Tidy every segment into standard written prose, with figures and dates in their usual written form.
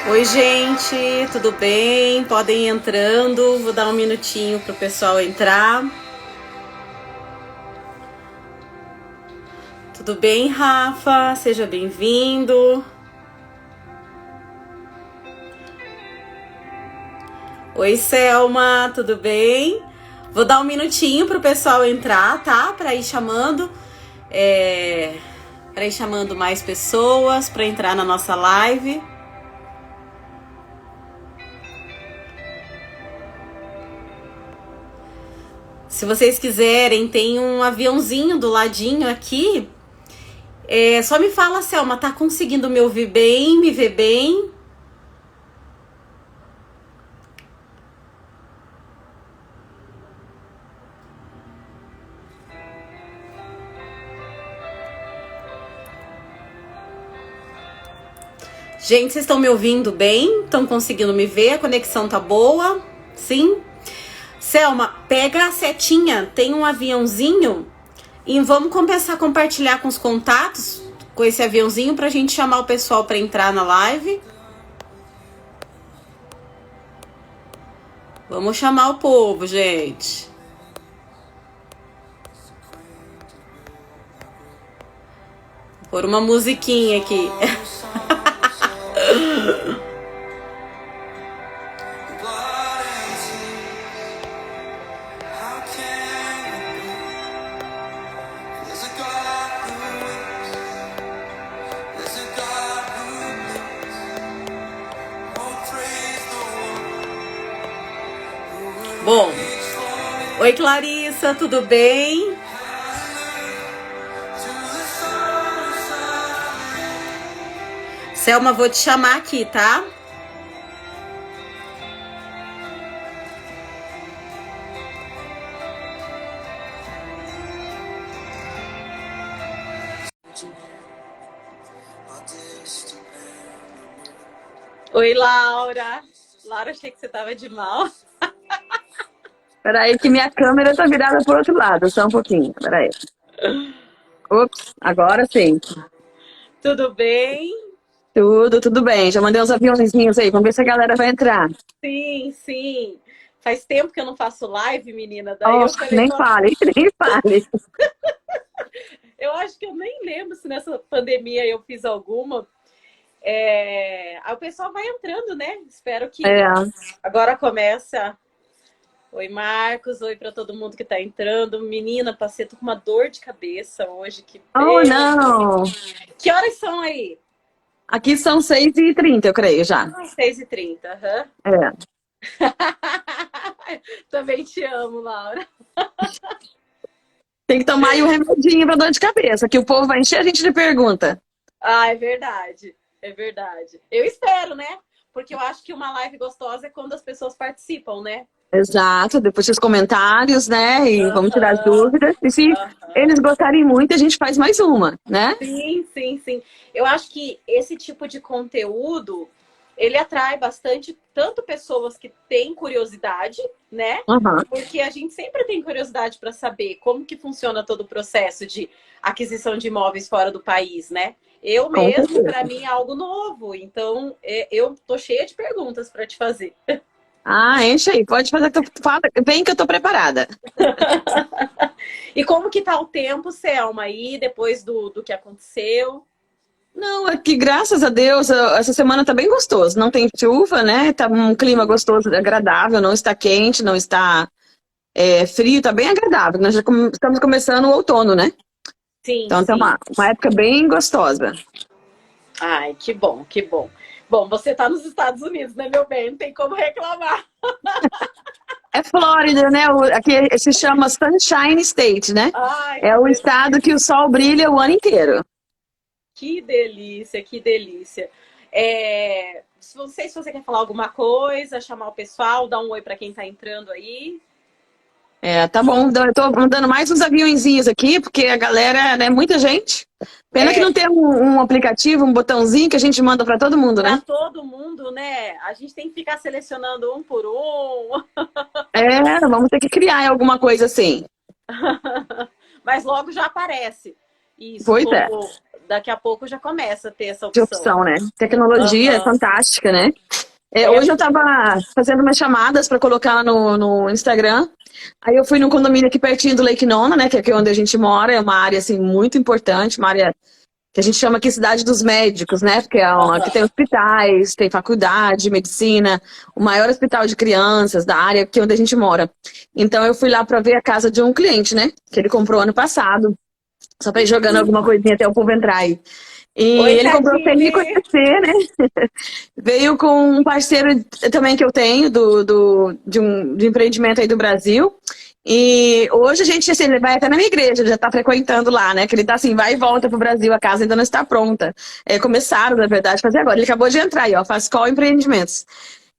Oi, gente, tudo bem? Podem ir entrando. Vou dar um minutinho pro pessoal entrar. Tudo bem, Rafa? Seja bem-vindo. Oi, Selma, tudo bem? Vou dar um minutinho pro pessoal entrar, tá? Para ir chamando, para ir chamando mais pessoas para entrar na nossa live. Se vocês quiserem, tem um aviãozinho do ladinho aqui. Só me fala, Selma, tá conseguindo me ouvir bem, me ver bem? Gente, vocês estão me ouvindo bem? Estão conseguindo me ver? A conexão tá boa? Sim? Selma, pega a setinha, tem um aviãozinho e vamos começar a compartilhar com os contatos com esse aviãozinho pra gente chamar o pessoal pra entrar na live. Vamos chamar o povo, gente. Vou pôr uma musiquinha aqui. Bom, oi Clarissa, tudo bem? Selma, vou te chamar aqui, tá? Oi, Laura. Laura, achei que você tava de mal. Peraí que minha câmera tá virada pro outro lado, só um pouquinho, peraí. Ops, agora sim. Tudo bem? Tudo bem. Já mandei uns aviãozinhos aí, vamos ver se a galera vai entrar. Sim, sim. Faz tempo que eu não faço live, menina. Daí Oh, eu falei, nem fale, nem fale. eu acho que eu nem lembro se nessa pandemia eu fiz alguma. Aí o pessoal vai entrando, né? Espero que É. agora começa. Oi, Marcos. Oi para todo mundo que tá entrando. Menina, passei com uma dor de cabeça hoje. Que Oh, pena. não. Que horas são aí? Aqui são 6h30, eu creio, já. 6h30. Aham. É. Também te amo, Laura. Tem que tomar aí um remedinho pra dor de cabeça, que o povo vai encher a gente de pergunta. Ah, é verdade. É verdade. Eu espero, né? Porque eu acho que uma live gostosa é quando as pessoas participam, né? Exato, depois os comentários, né? E vamos tirar as Aham, dúvidas. E se aham. eles gostarem muito, a gente faz mais uma, né? Sim, sim, sim. Eu acho que esse tipo de conteúdo, ele atrai bastante, tanto pessoas que têm curiosidade, né? Aham. Porque a gente sempre tem curiosidade para saber como que funciona todo o processo de aquisição de imóveis fora do país, né? Eu Com mesmo, para certeza. mim, é algo novo. Então, eu tô cheia de perguntas para te fazer. Ah, enche aí, pode fazer que eu falo, vem que eu tô preparada. E como que tá o tempo, Selma, aí, depois do que aconteceu? Não, aqui, graças a Deus, essa semana tá bem gostoso. Não tem chuva, né? Tá um clima gostoso, agradável, não está quente, não está frio, tá bem agradável. Nós já estamos começando o outono, né? Sim, Então tá sim. uma época bem gostosa. Ai, que bom, que bom. Bom, você tá nos Estados Unidos, né, meu bem? Não tem como reclamar. É Flórida, né? Aqui se chama Sunshine State, né? Ai, É que o estado que delícia. o sol brilha o ano inteiro. Que delícia, que delícia. Não sei se você quer falar alguma coisa, chamar o pessoal, dar um oi para quem tá entrando aí. Tá bom. Eu tô mandando mais uns aviãozinhos aqui, porque a galera, né? Muita gente. Pena que É, não tem um aplicativo, um botãozinho que a gente manda para todo mundo, para né? todo mundo, né? A gente tem que ficar selecionando um por um. Vamos ter que criar alguma coisa assim. Mas logo já aparece. Isso, Pois é. daqui a pouco já começa a ter essa de opção. opção, né? Tecnologia é fantástica, né? Hoje eu estava fazendo umas chamadas para colocar no Instagram. Aí eu fui num condomínio aqui pertinho do Lake Nona, né? Que é aqui onde a gente mora. É uma área, assim, muito importante. Uma área que a gente chama aqui Cidade dos Médicos, né? Porque aqui tem hospitais, tem faculdade, medicina. O maior hospital de crianças da área aqui onde a gente mora. Então eu fui lá para ver a casa de um cliente, né? Que ele comprou ano passado. Só para ir jogando alguma coisinha até o povo entrar aí. E Oi, ele comprou sem me Cadine! conhecer, né? Veio com um parceiro também que eu tenho de empreendimento aí do Brasil. E hoje a gente, assim, ele vai até na minha igreja, já está frequentando lá, né? Que ele tá assim, vai e volta pro Brasil, a casa ainda não está pronta. Começaram, na verdade, a fazer agora. Ele acabou de entrar aí, ó, faz call empreendimentos.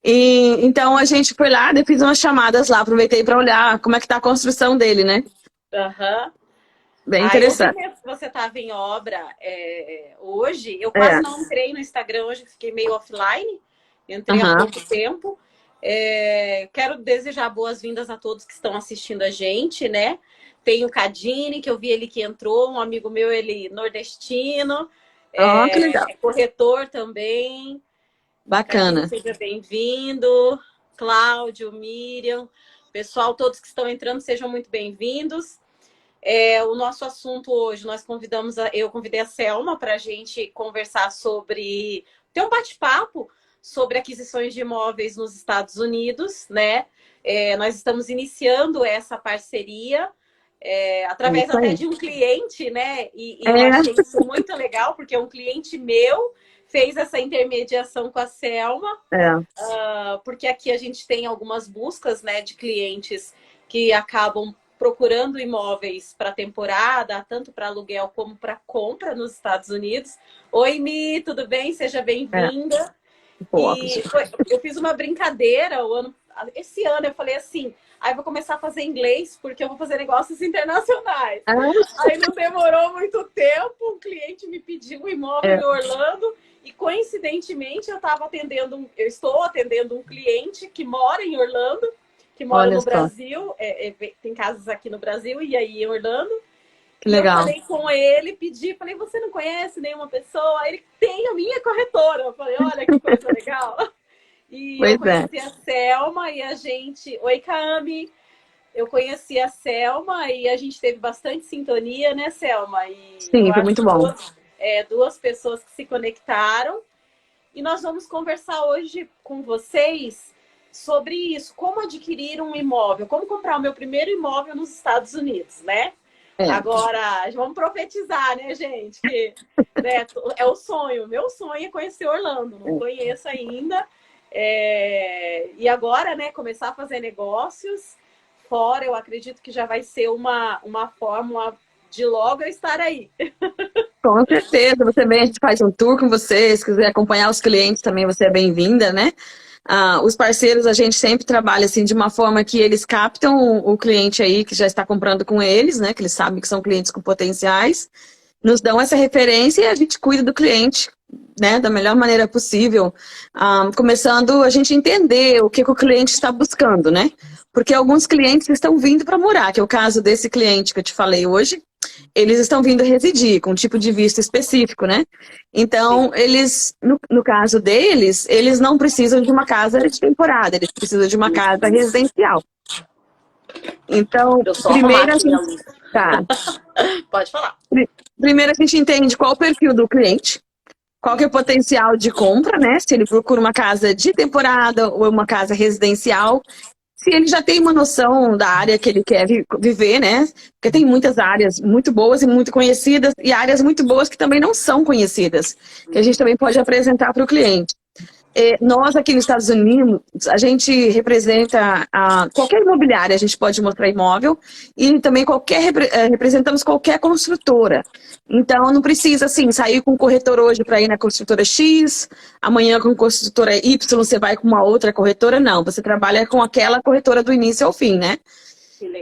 E então a gente foi lá, eu fiz umas chamadas lá, aproveitei para olhar como é que tá a construção dele, né? Aham. Bem Eu vi interessante. que você estava em obra hoje. Eu quase não entrei no Instagram hoje, fiquei meio offline. Entrei há pouco tempo. Quero desejar boas-vindas a todos que estão assistindo a gente, né? Tem o Cadine, que eu vi ele que entrou, um amigo meu, ele nordestino. Que legal. Corretor também. Bacana. Cadine, seja bem-vindo. Cláudio, Miriam. Pessoal, todos que estão entrando, sejam muito bem-vindos. O nosso assunto hoje, eu convidei a Selma para a gente conversar ter um bate-papo sobre aquisições de imóveis nos Estados Unidos, né? Nós estamos iniciando essa parceria através até de um cliente, né? E eu achei isso muito legal, porque um cliente meu fez essa intermediação com a Selma, porque aqui a gente tem algumas buscas, né, de clientes que acabam procurando imóveis para temporada, tanto para aluguel como para compra nos Estados Unidos. Oi, Mi, tudo bem? Seja bem-vinda. Eu fiz uma brincadeira esse ano, eu falei assim, aí vou começar a fazer inglês, porque eu vou fazer negócios internacionais. Aí não demorou muito tempo, um cliente me pediu um imóvel em Orlando, e coincidentemente eu estou atendendo um cliente que mora em Orlando, que mora no Brasil, tem casas aqui no Brasil e aí em Orlando. Que legal. Eu falei com ele, falei, você não conhece nenhuma pessoa? Ele tem a minha corretora. Eu falei, olha que coisa legal. E eu conheci a Selma e a gente... Oi, Cami. Eu conheci a Selma e a gente teve bastante sintonia, né, Selma? Sim, foi muito bom. Duas pessoas que se conectaram. E nós vamos conversar hoje com vocês sobre isso, como adquirir um imóvel, como comprar o meu primeiro imóvel nos Estados Unidos, né? Agora, vamos profetizar, né, gente? Que, né, é o sonho. Meu sonho é conhecer Orlando, não conheço ainda. E agora, né, começar a fazer negócios fora, eu acredito que já vai ser uma fórmula de logo eu estar aí. Com certeza, você vem, a gente faz um tour com você, se quiser acompanhar os clientes também, você é bem-vinda, né? Os parceiros, a gente sempre trabalha assim de uma forma que eles captam o cliente aí que já está comprando com eles, né? Que eles sabem que são clientes com potenciais, nos dão essa referência e a gente cuida do cliente, né? Da melhor maneira possível, começando a gente entender o que o cliente está buscando, né? Porque alguns clientes estão vindo para morar, que é o caso desse cliente que eu te falei hoje. Eles estão vindo residir com um tipo de visto específico, né? Então, eles, no caso deles, eles não precisam de uma casa de temporada, eles precisam de uma casa residencial. Então, primeiro a gente... Pode falar. Primeiro a gente entende qual o perfil do cliente, qual que é o potencial de compra, né? Se ele procura uma casa de temporada ou uma casa residencial. Se ele já tem uma noção da área que ele quer viver, né? Porque tem muitas áreas muito boas e muito conhecidas e áreas muito boas que também não são conhecidas, que a gente também pode apresentar para o cliente. Nós aqui nos Estados Unidos, a gente representa qualquer imobiliária, a gente pode mostrar imóvel e também representamos qualquer construtora. Então, não precisa, assim, sair com o corretor hoje para ir na construtora X, amanhã com a construtora Y você vai com uma outra corretora. Não, você trabalha com aquela corretora do início ao fim, né?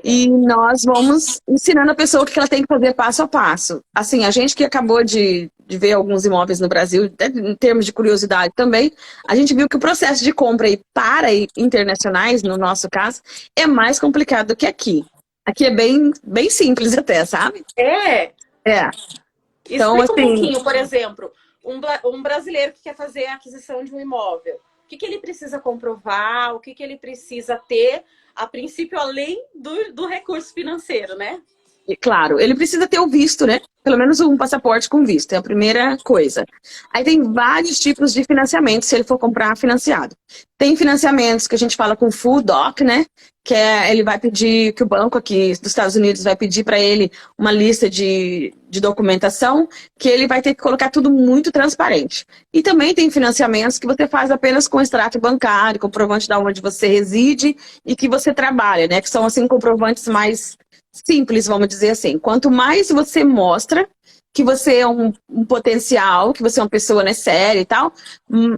E nós vamos ensinando a pessoa o que ela tem que fazer passo a passo. Assim, a gente que acabou de ver alguns imóveis no Brasil, em termos de curiosidade também, a gente viu que o processo de compra para internacionais, no nosso caso, é mais complicado do que aqui. Aqui é bem simples até, sabe? É. Então, Explica um assim, pouquinho, por exemplo, um brasileiro que quer fazer a aquisição de um imóvel. O que ele precisa comprovar? O que ele precisa ter, a princípio, além do recurso financeiro, né? e, claro, ele precisa ter o visto, né? Pelo menos um passaporte com visto, é a primeira coisa. Aí tem vários tipos de financiamento, se ele for comprar financiado. Tem financiamentos que a gente fala com full doc, né? Que é, ele vai pedir, que o banco aqui dos Estados Unidos vai pedir para ele uma lista de documentação, que ele vai ter que colocar tudo muito transparente. E também tem financiamentos que você faz apenas com extrato bancário, comprovante de onde você reside e que você trabalha, né? Que são, assim, comprovantes mais simples, vamos dizer assim. Quanto mais você mostra que você é um potencial, que você é uma pessoa, né, séria e tal,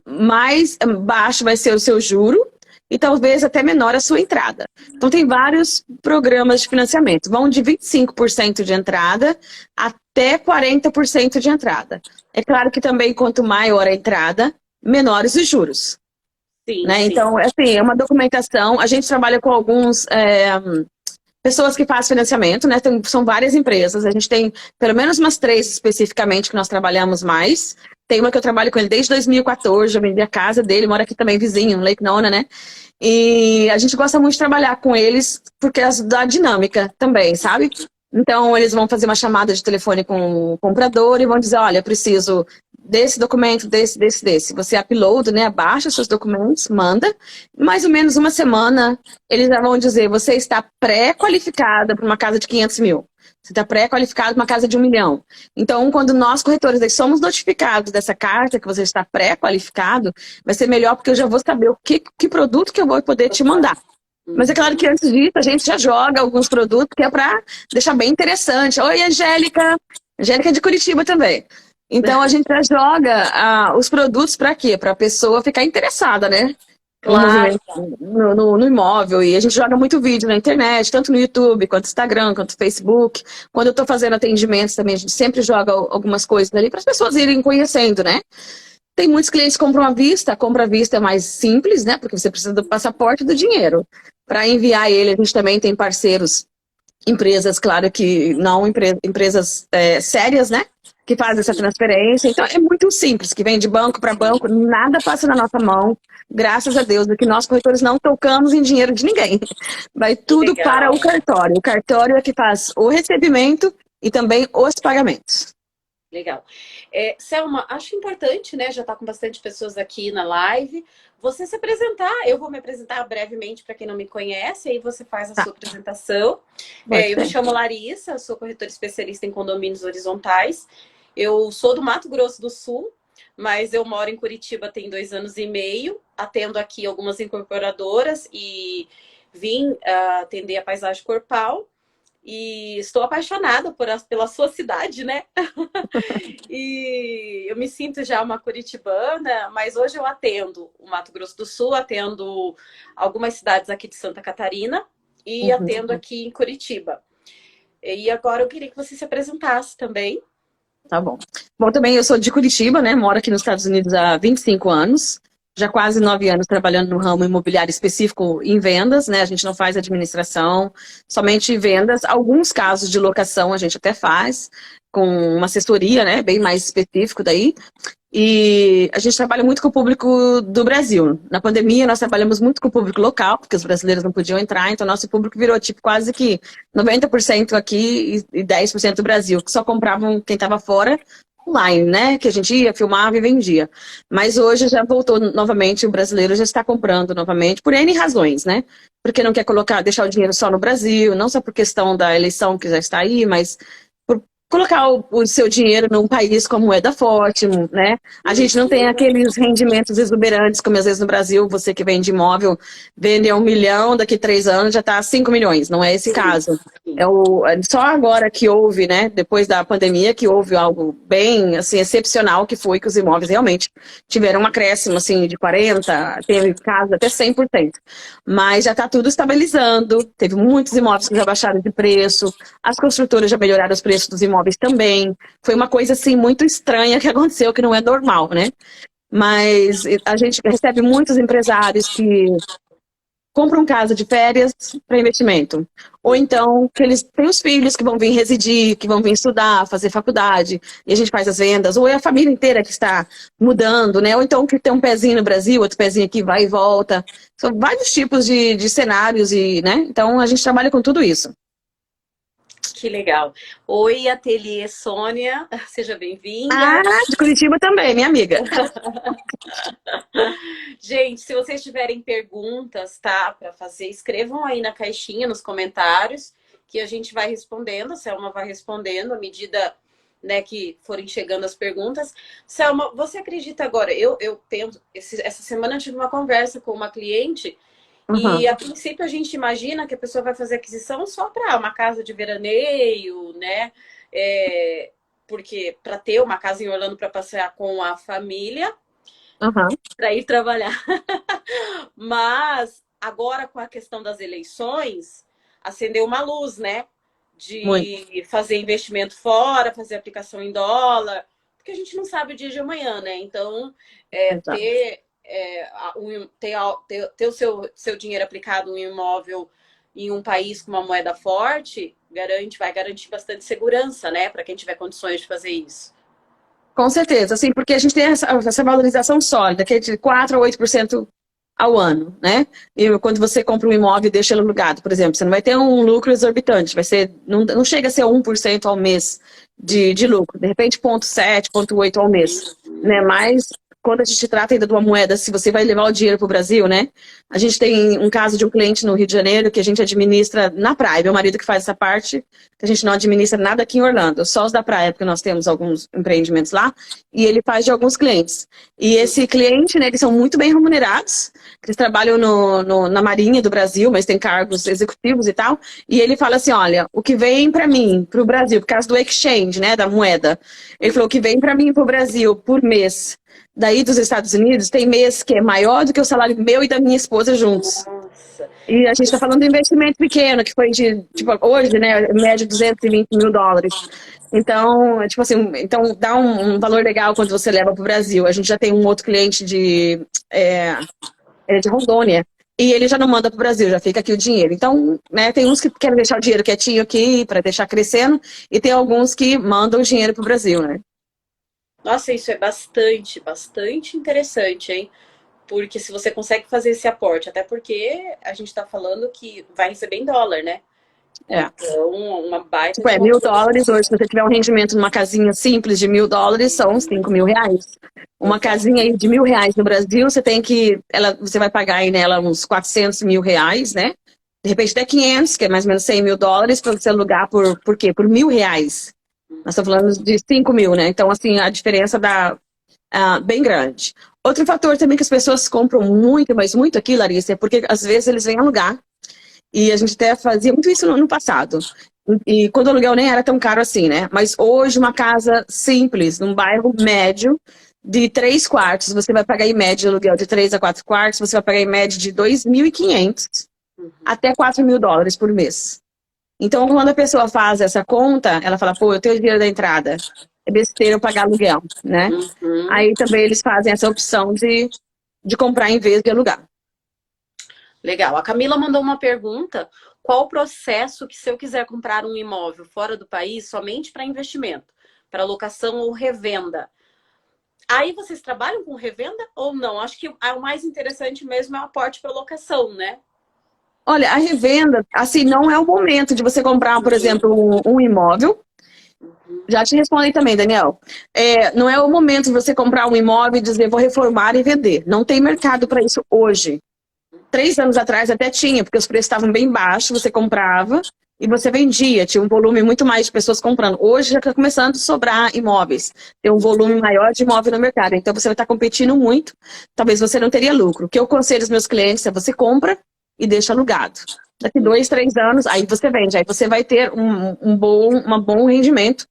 mais baixo vai ser o seu juro e talvez até menor a sua entrada. Então tem vários programas de financiamento. Vão de 25% de entrada até 40% de entrada. É claro que também quanto maior a entrada, menores os juros. Sim, Né? sim. Então, assim, é uma documentação. A gente trabalha com alguns pessoas que fazem financiamento, né? São várias empresas. A gente tem pelo menos umas 3 especificamente que nós trabalhamos mais. Tem uma que eu trabalho com ele desde 2014, eu vendi a casa dele, mora aqui também vizinho, Lake Nona, né? E a gente gosta muito de trabalhar com eles porque da dinâmica também, sabe? Então, eles vão fazer uma chamada de telefone com o comprador e vão dizer, olha, eu preciso desse documento, desse. Você upload, né? Baixa seus documentos, manda. Mais ou menos uma semana, eles já vão dizer, você está pré-qualificada para uma casa de 500 mil. Você está pré-qualificado para uma casa de 1 milhão. Então, quando nós, corretores, somos notificados dessa carta, que você está pré-qualificado, vai ser melhor porque eu já vou saber o que produto que eu vou poder te mandar. Mas é claro que antes disso, a gente já joga alguns produtos que é para deixar bem interessante. Oi, Angélica! Angélica é de Curitiba também. Então, a gente já joga os produtos para quê? Para a pessoa ficar interessada, né? No Claro. movimento, no imóvel. E a gente joga muito vídeo na internet, tanto no YouTube, quanto no Instagram, quanto no Facebook. Quando eu estou fazendo atendimentos também, a gente sempre joga algumas coisas ali para as pessoas irem conhecendo, né? Tem muitos clientes que compram à vista. A compra à vista é mais simples, né? Porque você precisa do passaporte e do dinheiro. Para enviar ele, a gente também tem parceiros, empresas, claro que não empresas sérias, né? Que fazem essa transferência. Então, é muito simples, que vem de banco para banco, nada passa na nossa mão, graças a Deus, que nós corretores não tocamos em dinheiro de ninguém. Vai tudo para Legal. o cartório. O cartório é que faz o recebimento e também os pagamentos. Legal. Selma, acho importante, né? Já está com bastante pessoas aqui na live. Você se apresentar, eu vou me apresentar brevemente para quem não me conhece, aí você faz a sua apresentação. Eu me chamo Larissa, sou corretora especialista em condomínios horizontais. Eu sou do Mato Grosso do Sul, mas eu moro em Curitiba tem 2 anos e meio, atendo aqui algumas incorporadoras e vim atender a Paisagem Corpal. E estou apaixonada pela sua cidade, né? E eu me sinto já uma curitibana, mas hoje eu atendo o Mato Grosso do Sul, atendo algumas cidades aqui de Santa Catarina e atendo aqui em Curitiba. E agora eu queria que você se apresentasse também. Tá bom. Bom, também eu sou de Curitiba, né? Moro aqui nos Estados Unidos há 25 anos. Já quase 9 anos trabalhando no ramo imobiliário específico em vendas, né? A gente não faz administração, somente vendas. Alguns casos de locação a gente até faz, com uma assessoria, né? Bem mais específico daí. E a gente trabalha muito com o público do Brasil. Na pandemia, nós trabalhamos muito com o público local, porque os brasileiros não podiam entrar, então nosso público virou tipo quase que 90% aqui e 10% do Brasil, que só compravam quem estava fora online, né? Que a gente ia, filmava e vendia. Mas hoje já voltou novamente, o brasileiro já está comprando novamente, por N razões, né? Porque não quer deixar o dinheiro só no Brasil, não só por questão da eleição que já está aí, mas colocar o seu dinheiro num país como moeda forte, né? A gente não tem aqueles rendimentos exuberantes, como às vezes no Brasil, você que vende imóvel, vende a 1 milhão, daqui a 3 anos já está a 5 milhões. Não é esse caso. Só agora que houve, né? Depois da pandemia, que houve algo bem, assim, excepcional, que foi que os imóveis realmente tiveram um acréscimo, assim, de 40%, teve casos até 100%. Mas já está tudo estabilizando, teve muitos imóveis que já baixaram de preço, as construtoras já melhoraram os preços dos imóveis também. Foi uma coisa, assim, muito estranha que aconteceu, que não é normal, né? Mas a gente recebe muitos empresários que compram casa de férias para investimento. Ou então, que eles têm os filhos que vão vir residir, que vão vir estudar, fazer faculdade, e a gente faz as vendas. Ou é a família inteira que está mudando, né? Ou então que tem um pezinho no Brasil, outro pezinho aqui, vai e volta. São vários tipos de cenários, e, né? Então, a gente trabalha com tudo isso. Que legal. Oi, Ateliê Sônia, seja bem-vinda. Ah, de Curitiba também, minha amiga. Gente, se vocês tiverem perguntas, tá, para fazer, escrevam aí na caixinha, nos comentários, que a gente vai respondendo. A Selma vai respondendo à medida, né, que forem chegando as perguntas. Selma, você acredita agora? Eu penso, essa semana eu tive uma conversa com uma cliente. Uhum. E a princípio a gente imagina que a pessoa vai fazer aquisição só para uma casa de veraneio, né? Porque para ter uma casa em Orlando para passear com a família, para ir trabalhar. Mas agora com a questão das eleições, acendeu uma luz, né? De fazer investimento fora, fazer aplicação em dólar, porque a gente não sabe o dia de amanhã, né? Então, ter o seu dinheiro aplicado em um imóvel em um país com uma moeda forte vai garantir bastante segurança, né? Para quem tiver condições de fazer isso. Com certeza, assim, porque a gente tem essa valorização sólida, que é de 4% a 8% ao ano, né? E quando você compra um imóvel e deixa ele alugado, por exemplo, você não vai ter um lucro exorbitante, vai ser, não chega a ser 1% ao mês de lucro, de repente 0,7, 0,8 ao mês, né? Mas quando a gente trata ainda de uma moeda, se você vai levar o dinheiro para o Brasil, né? A gente tem um caso de um cliente no Rio de Janeiro que a gente administra na praia, meu marido que faz essa parte, que a gente não administra nada aqui em Orlando, só os da praia, porque nós temos alguns empreendimentos lá, e ele faz de alguns clientes. E esse cliente, né, eles são muito bem remunerados, eles trabalham na Marinha do Brasil, mas tem cargos executivos e tal, e ele fala assim, olha, o que vem para mim, para o Brasil, por causa do exchange, né, da moeda, ele falou, o que vem para mim para o Brasil por mês, daí dos Estados Unidos, tem mês que é maior do que o salário meu e da minha esposa juntos. Nossa. E a gente está falando de investimento pequeno, que foi de, tipo, hoje, né, média de $220 mil. Então, tipo assim, então dá um valor legal quando você leva para o Brasil. A gente já tem um outro cliente de Rondônia, e ele já não manda para o Brasil, já fica aqui o dinheiro. Então, né, tem uns que querem deixar o dinheiro quietinho aqui para deixar crescendo, e tem alguns que mandam o dinheiro para o Brasil, né? Nossa, isso é bastante, bastante interessante, hein? Porque se você consegue fazer esse aporte, até porque a gente tá falando que vai receber em dólar, né? Então, uma baita... Tipo, $1.000 hoje, se você tiver um rendimento numa casinha simples de $1.000, são uns R$5 mil. Uma casinha aí de R$1.000 no Brasil, você vai pagar aí nela uns R$400 mil, né? De repente até 500, que é mais ou menos $100 mil, para você alugar por quê? Por R$1.000. Nós estamos falando de 5 mil, né? Então, assim, a diferença dá bem grande. Outro fator também que as pessoas compram muito, mas muito aqui, Larissa, é porque às vezes eles vêm alugar. E a gente até fazia muito isso no passado. E quando o aluguel nem era tão caro assim, né? Mas hoje uma casa simples, num bairro médio, de 3 quartos, você vai pagar em média de aluguel de 3 a 4 quartos, você vai pagar em média de $2.500 até $4 mil por mês. Então, quando a pessoa faz essa conta, ela fala, pô, eu tenho o dinheiro da entrada. É besteira eu pagar aluguel, né? Aí também eles fazem essa opção de comprar em vez de alugar. Legal. A Camila mandou uma pergunta. Qual o processo que se eu quiser comprar um imóvel fora do país somente para investimento, para locação ou revenda? Aí vocês trabalham com revenda ou não? Acho que o mais interessante mesmo é o aporte para locação, né? Olha, a revenda, assim, não é o momento de você comprar, por exemplo, um imóvel. Já te respondi também, Daniel. Não é o momento de você comprar um imóvel e dizer, vou reformar e vender. Não tem mercado para isso hoje. 3 anos atrás até tinha, porque os preços estavam bem baixos, você comprava e você vendia. Tinha um volume muito mais de pessoas comprando. Hoje já está começando a sobrar imóveis. Tem um volume maior de imóvel no mercado. Então você vai estar competindo muito. Talvez você não teria lucro. O que eu aconselho aos meus clientes é você compra e deixa alugado. Daqui 2, 3 anos, aí você vende. Aí você vai ter um bom rendimento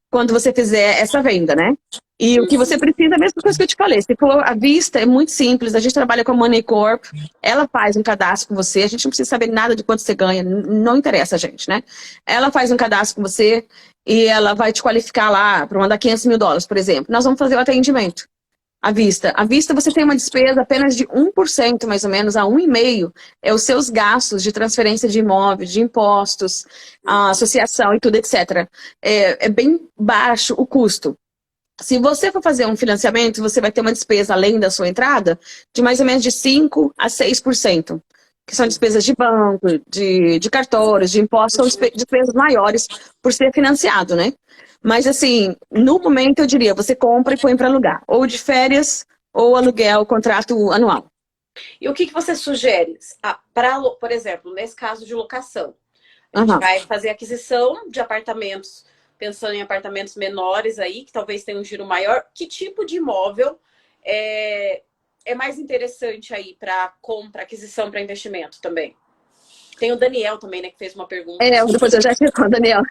quando você fizer essa venda, né? E o que você precisa, a mesma coisa que eu te falei, se for à vista, é muito simples. A gente trabalha com a Money Corp, ela faz um cadastro com você, a gente não precisa saber nada de quanto você ganha, não interessa a gente, né? Ela faz um cadastro com você e ela vai te qualificar lá para mandar $500 mil, por exemplo. Nós vamos fazer o atendimento. À vista. À vista você tem uma despesa apenas de 1%, mais ou menos, a 1,5%. É os seus gastos de transferência de imóveis, de impostos, a associação e tudo, etc. É bem baixo o custo. Se você for fazer um financiamento, você vai ter uma despesa, além da sua entrada, de mais ou menos de 5% a 6%, que são despesas de banco, de cartórios, de impostos, são despesas maiores por ser financiado, né? Mas, assim, no momento, eu diria, você compra e põe para alugar. Ou de férias, ou aluguel, contrato anual. E o que você sugere? Por exemplo, nesse caso de locação, a gente Aham. vai fazer aquisição de apartamentos, pensando em apartamentos menores aí, que talvez tenham um giro maior. Que tipo de imóvel é mais interessante aí para compra, aquisição, para investimento também? Tem o Daniel também, né, que fez uma pergunta. Depois eu já explico, Daniel.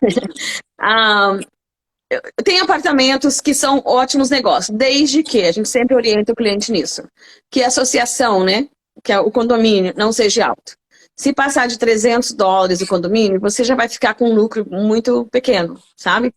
Tem apartamentos que são ótimos negócios, desde que a gente sempre orienta o cliente nisso. Que a associação, né, que é o condomínio, não seja alto. Se passar de $300 o condomínio, você já vai ficar com um lucro muito pequeno, sabe?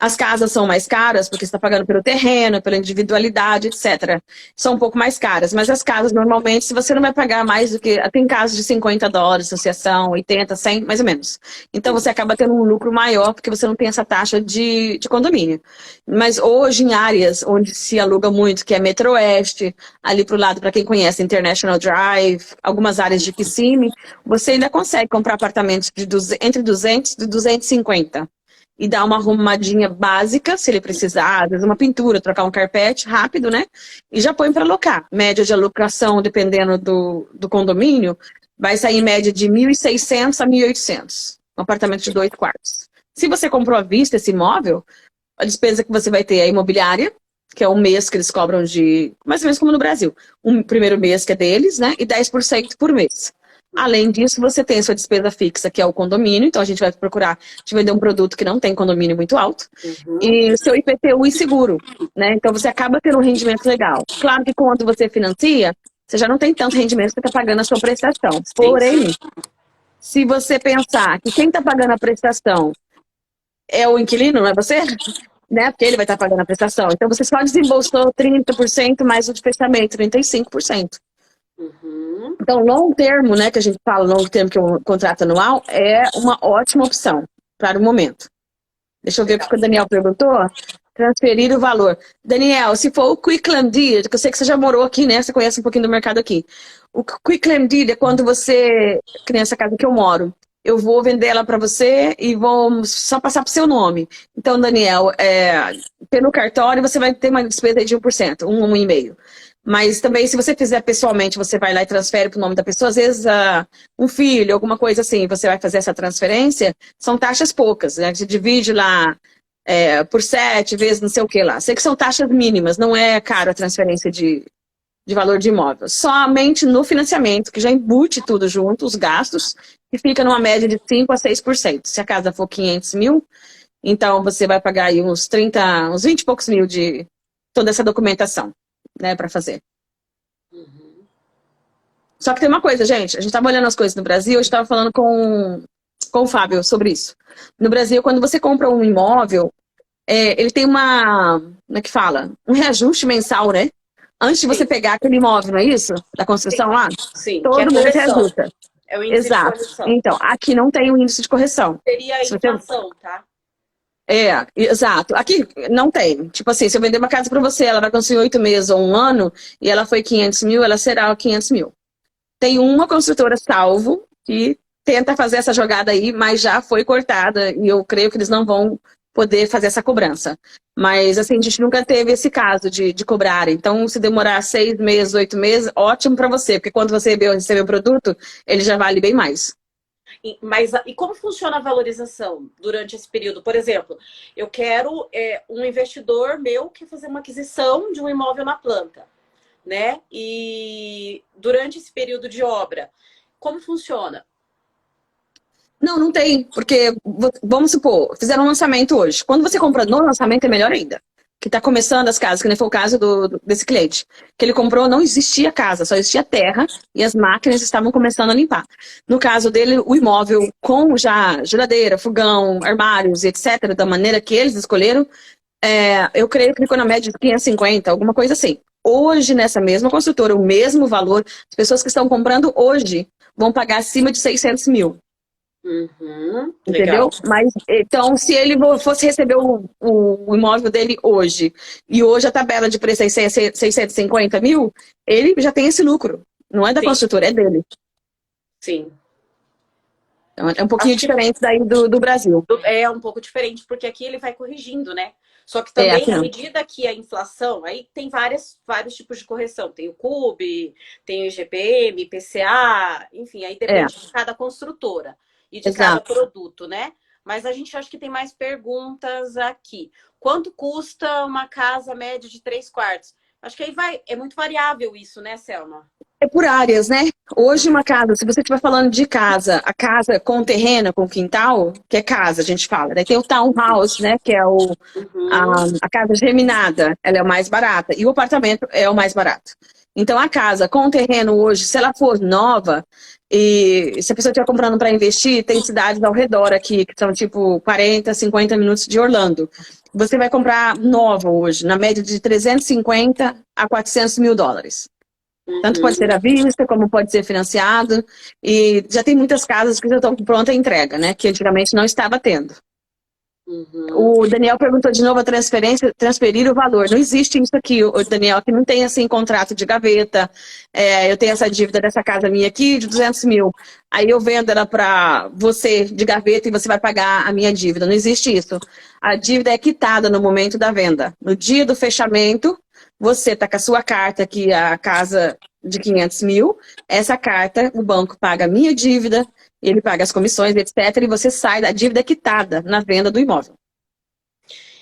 As casas são mais caras, porque você está pagando pelo terreno, pela individualidade, etc. São um pouco mais caras, mas as casas, normalmente, se você não vai pagar mais do que... Tem casos de $50, associação, 80, 100, mais ou menos. Então, você acaba tendo um lucro maior, porque você não tem essa taxa de condomínio. Mas hoje, em áreas onde se aluga muito, que é Metro Oeste, ali pro lado, para quem conhece, International Drive, algumas áreas de Kissimmee, você ainda consegue comprar apartamentos entre 200 e 250. E dar uma arrumadinha básica, se ele precisar, às vezes uma pintura, trocar um carpete rápido, né? E já põe para alocar. Média de alocação, dependendo do condomínio, vai sair em média de 1.600 a 1.800. Um apartamento de 2 quartos. Se você comprou à vista esse imóvel, a despesa que você vai ter é a imobiliária, que é um mês que eles cobram de... Mais ou menos como no Brasil. Um primeiro mês que é deles, né? E 10% por mês. Além disso, você tem a sua despesa fixa, que é o condomínio. Então, a gente vai procurar te vender um produto que não tem condomínio muito alto. E o seu IPTU e seguro, né? Então, você acaba tendo um rendimento legal. Claro que quando você financia, você já não tem tanto rendimento que você está pagando a sua prestação. Porém, se você pensar que quem está pagando a prestação é o inquilino, não é você? Né? Porque ele vai estar pagando a prestação. Então, você só desembolsou 30% mais o de fechamento, 35%. Então, long termo, né, que a gente fala, long termo, que é um contrato anual, é uma ótima opção para o momento. Deixa eu ver o que o Daniel perguntou. Transferir o valor. Daniel, se for o Quick Claim Deed, que eu sei que você já morou aqui, né? Você conhece um pouquinho do mercado aqui. O Quick Claim Deed é quando você, que nem essa casa que eu moro, eu vou vender ela para você e vou só passar para o seu nome. Então, Daniel, pelo cartório você vai ter uma despesa de 1%, 1,5%. Mas também, se você fizer pessoalmente, você vai lá e transfere para o nome da pessoa, às vezes um filho, alguma coisa assim, você vai fazer essa transferência, são taxas poucas, né? Você divide lá por 7 vezes não sei o que lá. Sei que são taxas mínimas, não é caro a transferência de valor de imóvel. Somente no financiamento, que já embute tudo junto, os gastos, e fica numa média de 5% a 6%. Se a casa for 500 mil, então você vai pagar aí uns 20 e poucos mil de toda essa documentação, né, para fazer. Só que tem uma coisa, gente, a gente estava olhando as coisas no Brasil, eu estava falando com o Fábio sobre isso. No Brasil, quando você compra um imóvel, ele tem como é que fala? Um reajuste mensal, né? Antes de você pegar aquele imóvel, não é isso? Da construção lá? Sim, todo mês reajusta. É o índice Exato. de correção. Então, aqui não tem o índice de correção. Seria a inflação, tá? Exato. Aqui não tem. Tipo assim, se eu vender uma casa para você, ela vai construir 8 meses ou um ano, e ela foi 500 mil, ela será 500 mil. Tem uma construtora salvo que tenta fazer essa jogada aí, mas já foi cortada, e eu creio que eles não vão poder fazer essa cobrança. Mas, assim, a gente nunca teve esse caso de cobrar. Então, se demorar 6 meses, 8 meses, ótimo para você, porque quando você receber o produto, ele já vale bem mais. Mas e como funciona a valorização durante esse período? Por exemplo, eu quero um investidor meu que fazer uma aquisição de um imóvel na planta, né? E durante esse período de obra, como funciona? Não tem, porque, vamos supor, fizeram um lançamento hoje. Quando você compra no lançamento, é melhor ainda. Que está começando as casas, que nem foi o caso desse cliente. Que ele comprou, não existia casa, só existia terra e as máquinas estavam começando a limpar. No caso dele, o imóvel com já geladeira, fogão, armários, etc., da maneira que eles escolheram, eu creio que ficou na média de 550, alguma coisa assim. Hoje, nessa mesma construtora, o mesmo valor, as pessoas que estão comprando hoje vão pagar acima de 600 mil. Entendeu? Legal. Mas, então, se ele fosse receber o imóvel dele hoje, e hoje a tabela de preço é 650 mil, ele já tem esse lucro. Não é da Sim. construtora, é dele. Sim. Então, é um pouquinho diferente daí do Brasil. É um pouco diferente, porque aqui ele vai corrigindo, né? Só que também, aqui à não. medida que a inflação, aí tem vários tipos de correção. Tem o CUB, tem o IGPM, IPCA, enfim, aí depende de cada construtora e de cada produto, né? Mas a gente acha que tem mais perguntas aqui. Quanto custa uma casa média de 3 quartos? Acho que aí é muito variável isso, né, Selma? É por áreas, né? Hoje uma casa, se você estiver falando de casa, a casa com terreno, com quintal, que é casa, a gente fala, né? Tem o townhouse, né? Que é a casa geminada, ela é o mais barata. E o apartamento é o mais barato. Então a casa com terreno hoje, se ela for nova, e se a pessoa estiver comprando para investir, tem cidades ao redor aqui, que são tipo 40, 50 minutos de Orlando. Você vai comprar nova hoje, na média de 350 a 400 mil dólares. Tanto pode ser à vista, como pode ser financiado. E já tem muitas casas que já estão com pronta entrega, né? Que antigamente não estava tendo. O Daniel perguntou de novo a transferir o valor. Não existe isso aqui, o Daniel, que não tem assim contrato de gaveta. Eu tenho essa dívida dessa casa minha aqui de 200 mil. Aí eu vendo ela para você de gaveta e você vai pagar a minha dívida. Não existe isso. A dívida é quitada no momento da venda. No dia do fechamento, você tá com a sua carta aqui, a casa de 500 mil. Essa carta, o banco paga a minha dívida, ele paga as comissões, etc. E você sai da dívida quitada na venda do imóvel.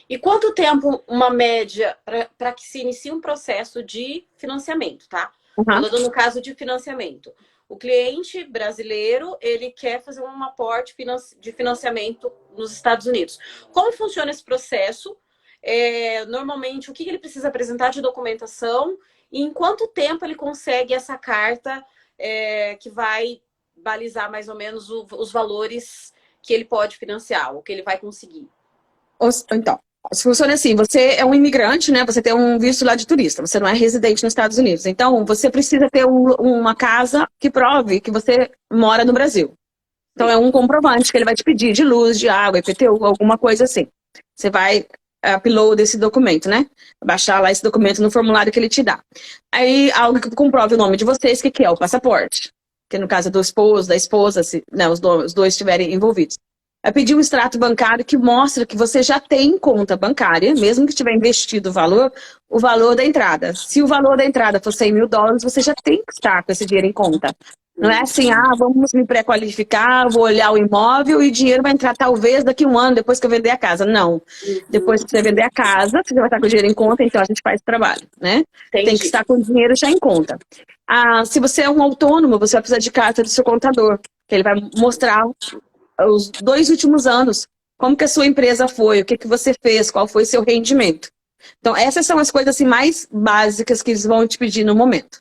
E quanto tempo, uma média, para que se inicie um processo de financiamento, tá? Falando no caso de financiamento. O cliente brasileiro, ele quer fazer um aporte de financiamento nos Estados Unidos. Como funciona esse processo? Normalmente, o que ele precisa apresentar de documentação e em quanto tempo ele consegue essa carta que vai balizar mais ou menos os valores que ele pode financiar, o que ele vai conseguir. Então, funciona assim, você é um imigrante, né? Você tem um visto lá de turista, você não é residente nos Estados Unidos. Então, você precisa ter uma casa que prove que você mora no Brasil. Então, é um comprovante que ele vai te pedir de luz, de água, IPTU, alguma coisa assim. Você vai upload esse documento, né? Baixar lá esse documento no formulário que ele te dá. Aí, algo que comprove o nome de vocês, que é o passaporte. Que no caso do esposo, da esposa, se né, os dois estiverem envolvidos. É pedir um extrato bancário que mostra que você já tem conta bancária, mesmo que tiver investido o valor da entrada. Se o valor da entrada for 100 mil dólares, você já tem que estar com esse dinheiro em conta. Não é assim, vamos me pré-qualificar, vou olhar o imóvel e o dinheiro vai entrar talvez daqui a um ano, depois que eu vender a casa. Não. Depois que você vender a casa, você vai estar com o dinheiro em conta, então a gente faz o trabalho, né? Entendi. Tem que estar com o dinheiro já em conta. Se você é um autônomo, você vai precisar de carta do seu contador, que ele vai mostrar os 2 últimos anos, como que a sua empresa foi, o que você fez, qual foi seu rendimento. Então, essas são as coisas assim, mais básicas que eles vão te pedir no momento.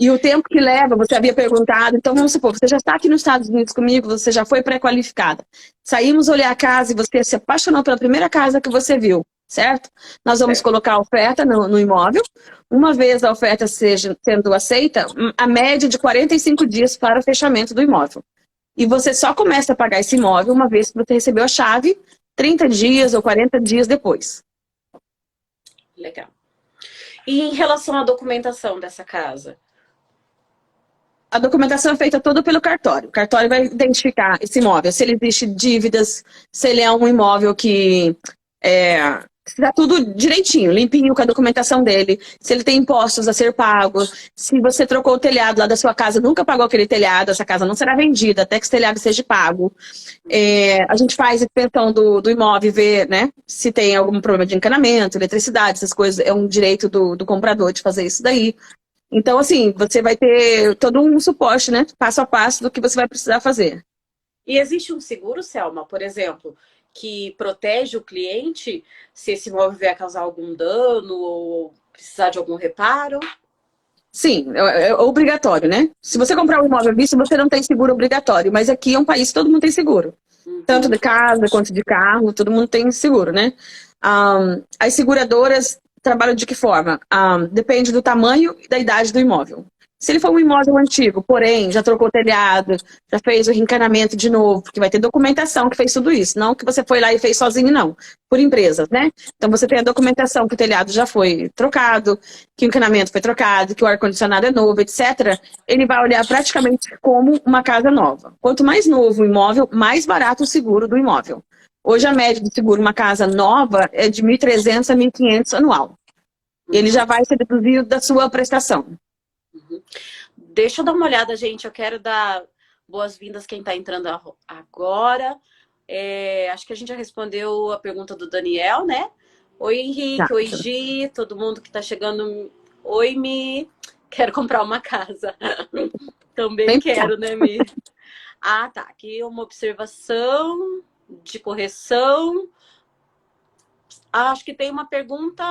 E o tempo que leva, você havia perguntado, então vamos supor, você já está aqui nos Estados Unidos comigo, você já foi pré-qualificada. Saímos olhar a casa e você se apaixonou pela primeira casa que você viu, certo? Nós vamos colocar a oferta no imóvel. Uma vez a oferta sendo aceita, a média de 45 dias para o fechamento do imóvel. E você só começa a pagar esse imóvel uma vez que você recebeu a chave, 30 dias ou 40 dias depois. Legal. E em relação à documentação dessa casa? A documentação é feita toda pelo cartório. O cartório vai identificar esse imóvel, se ele existe dívidas, se ele é um imóvel que está tudo direitinho, limpinho com a documentação dele, se ele tem impostos a ser pagos, se você trocou o telhado lá da sua casa, nunca pagou aquele telhado, essa casa não será vendida até que esse telhado seja pago. A gente faz a inspeção do imóvel, ver, né, se tem algum problema de encanamento, eletricidade, essas coisas, é um direito do comprador de fazer isso daí. Então, assim, você vai ter todo um suporte, né, passo a passo do que você vai precisar fazer. E existe um seguro, Selma, por exemplo, que protege o cliente se esse imóvel vier a causar algum dano ou precisar de algum reparo? Sim, é obrigatório, né? Se você comprar um imóvel à vista, você não tem seguro obrigatório, mas aqui é um país que todo mundo tem seguro. Tanto de casa quanto de carro, todo mundo tem seguro, né? As seguradoras trabalho de que forma? Depende do tamanho e da idade do imóvel. Se ele for um imóvel antigo, porém, já trocou o telhado, já fez o reencanamento de novo, porque vai ter documentação que fez tudo isso. Não que você foi lá e fez sozinho, não. Por empresas, né? Então você tem a documentação que o telhado já foi trocado, que o encanamento foi trocado, que o ar-condicionado é novo, etc. Ele vai olhar praticamente como uma casa nova. Quanto mais novo o imóvel, mais barato o seguro do imóvel. Hoje a média de seguro uma casa nova é de 1.300 a 1.500 anual. Ele já vai ser deduzido da sua prestação. Deixa eu dar uma olhada, gente. Eu quero dar boas-vindas quem está entrando agora. Acho que a gente já respondeu a pergunta do Daniel, né? Oi, Henrique. Tá. Oi, Gi. Todo mundo que está chegando. Oi, Mi. Quero comprar uma casa. Também bem quero, né, Mi? Ah, tá. Aqui uma observação de correção. Acho que tem uma pergunta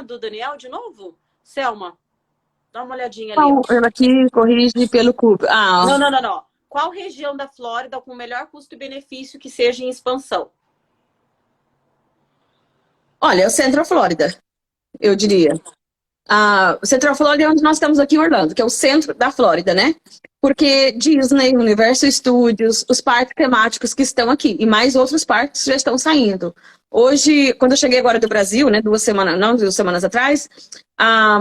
do Daniel de novo. Selma. Dá uma olhadinha ali. Ela aqui corrige pelo cubo. Não. Qual região da Flórida com o melhor custo e benefício que seja em expansão? Olha, o Central Florida, eu diria. O Central Florida é onde nós estamos aqui em Orlando, que é o centro da Flórida, né? Porque Disney, Universal Studios, os parques temáticos que estão aqui, e mais outros parques já estão saindo. Hoje, quando eu cheguei agora do Brasil, né, 2 semanas atrás,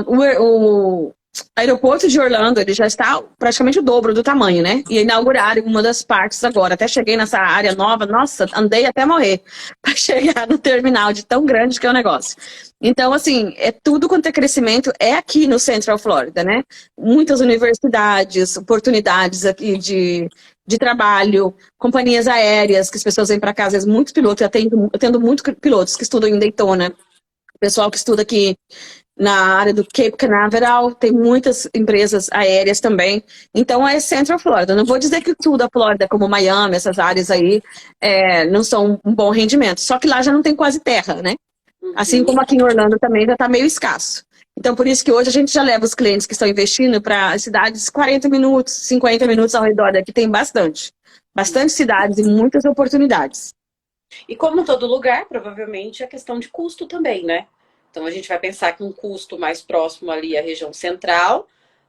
o aeroporto de Orlando, ele já está praticamente o dobro do tamanho, né? E inauguraram uma das partes agora. Até cheguei nessa área nova, nossa, andei até morrer para chegar no terminal, de tão grande que é o negócio. Então, assim, tudo quanto é crescimento é aqui no Central Florida, né? Muitas universidades, oportunidades aqui de trabalho, companhias aéreas, que as pessoas vêm para cá, às vezes muitos pilotos, eu atendo muitos pilotos que estudam em Daytona, pessoal que estuda aqui na área do Cape Canaveral, tem muitas empresas aéreas também. Então, é Central Florida. Não vou dizer que tudo da Flórida, como Miami, essas áreas aí, não são um bom rendimento. Só que lá já não tem quase terra, né? Assim como aqui em Orlando também já está meio escasso. Então, por isso que hoje a gente já leva os clientes que estão investindo para cidades 40 minutos, 50 minutos ao redor daqui. Tem bastante. Bastante cidades e muitas oportunidades. E como todo lugar, provavelmente, é questão de custo também, né? Então, a gente vai pensar que um custo mais próximo ali à região central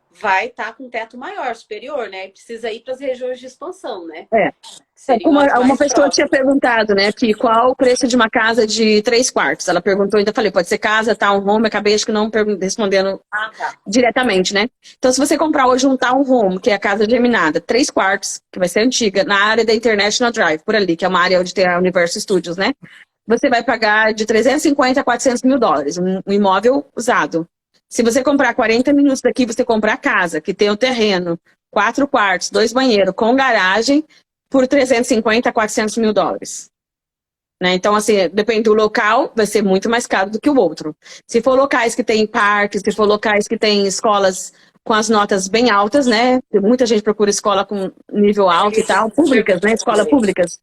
vai estar com um teto maior, superior, né? E precisa ir para as regiões de expansão, né? Como uma pessoa tinha perguntado, né, que qual o preço de uma casa de 3 quartos. Ela perguntou, ainda falei, pode ser casa, townhome, acabei acho que não respondendo diretamente, né? Então, se você comprar hoje um townhome, que é a casa geminada, 3 quartos, que vai ser antiga, na área da International Drive, por ali, que é uma área onde tem a Universal Studios, né? Você vai pagar de 350 a 400 mil dólares, um imóvel usado. Se você comprar 40 minutos daqui, você compra a casa, que tem o terreno, 4 quartos, 2 banheiros, com garagem, por 350 a 400 mil dólares. Né? Então, assim, depende do local, vai ser muito mais caro do que o outro. Se for locais que tem parques, se for locais que tem escolas com as notas bem altas, né? Muita gente procura escola com nível alto e tal, públicas, né? Escolas públicas.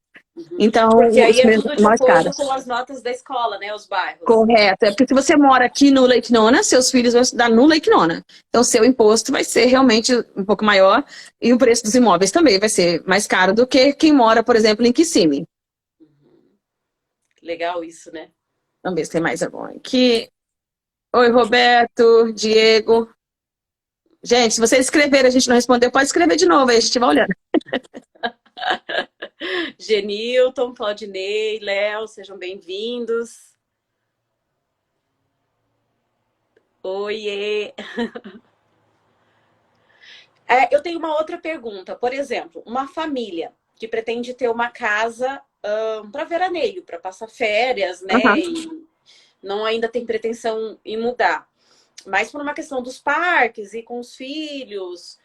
Então, porque aí é tudo de acordo com as notas da escola, né? Os bairros. Correto. É porque se você mora aqui no Lake Nona, seus filhos vão estudar no Lake Nona. Então, seu imposto vai ser realmente um pouco maior e o preço dos imóveis também vai ser mais caro do que quem mora, por exemplo, em Kissimmee. Legal isso, né? Vamos ver se tem mais algum aqui. Oi, Roberto, Diego. Gente, se vocês escreverem, a gente não respondeu, pode escrever de novo, aí a gente vai olhando. Genilton, Claudinei, Léo, sejam bem-vindos. Oiê! Eu tenho uma outra pergunta. Por exemplo, uma família que pretende ter uma casa para veraneio, para passar férias, né? E não ainda tem pretensão em mudar. Mas por uma questão dos parques e com os filhos,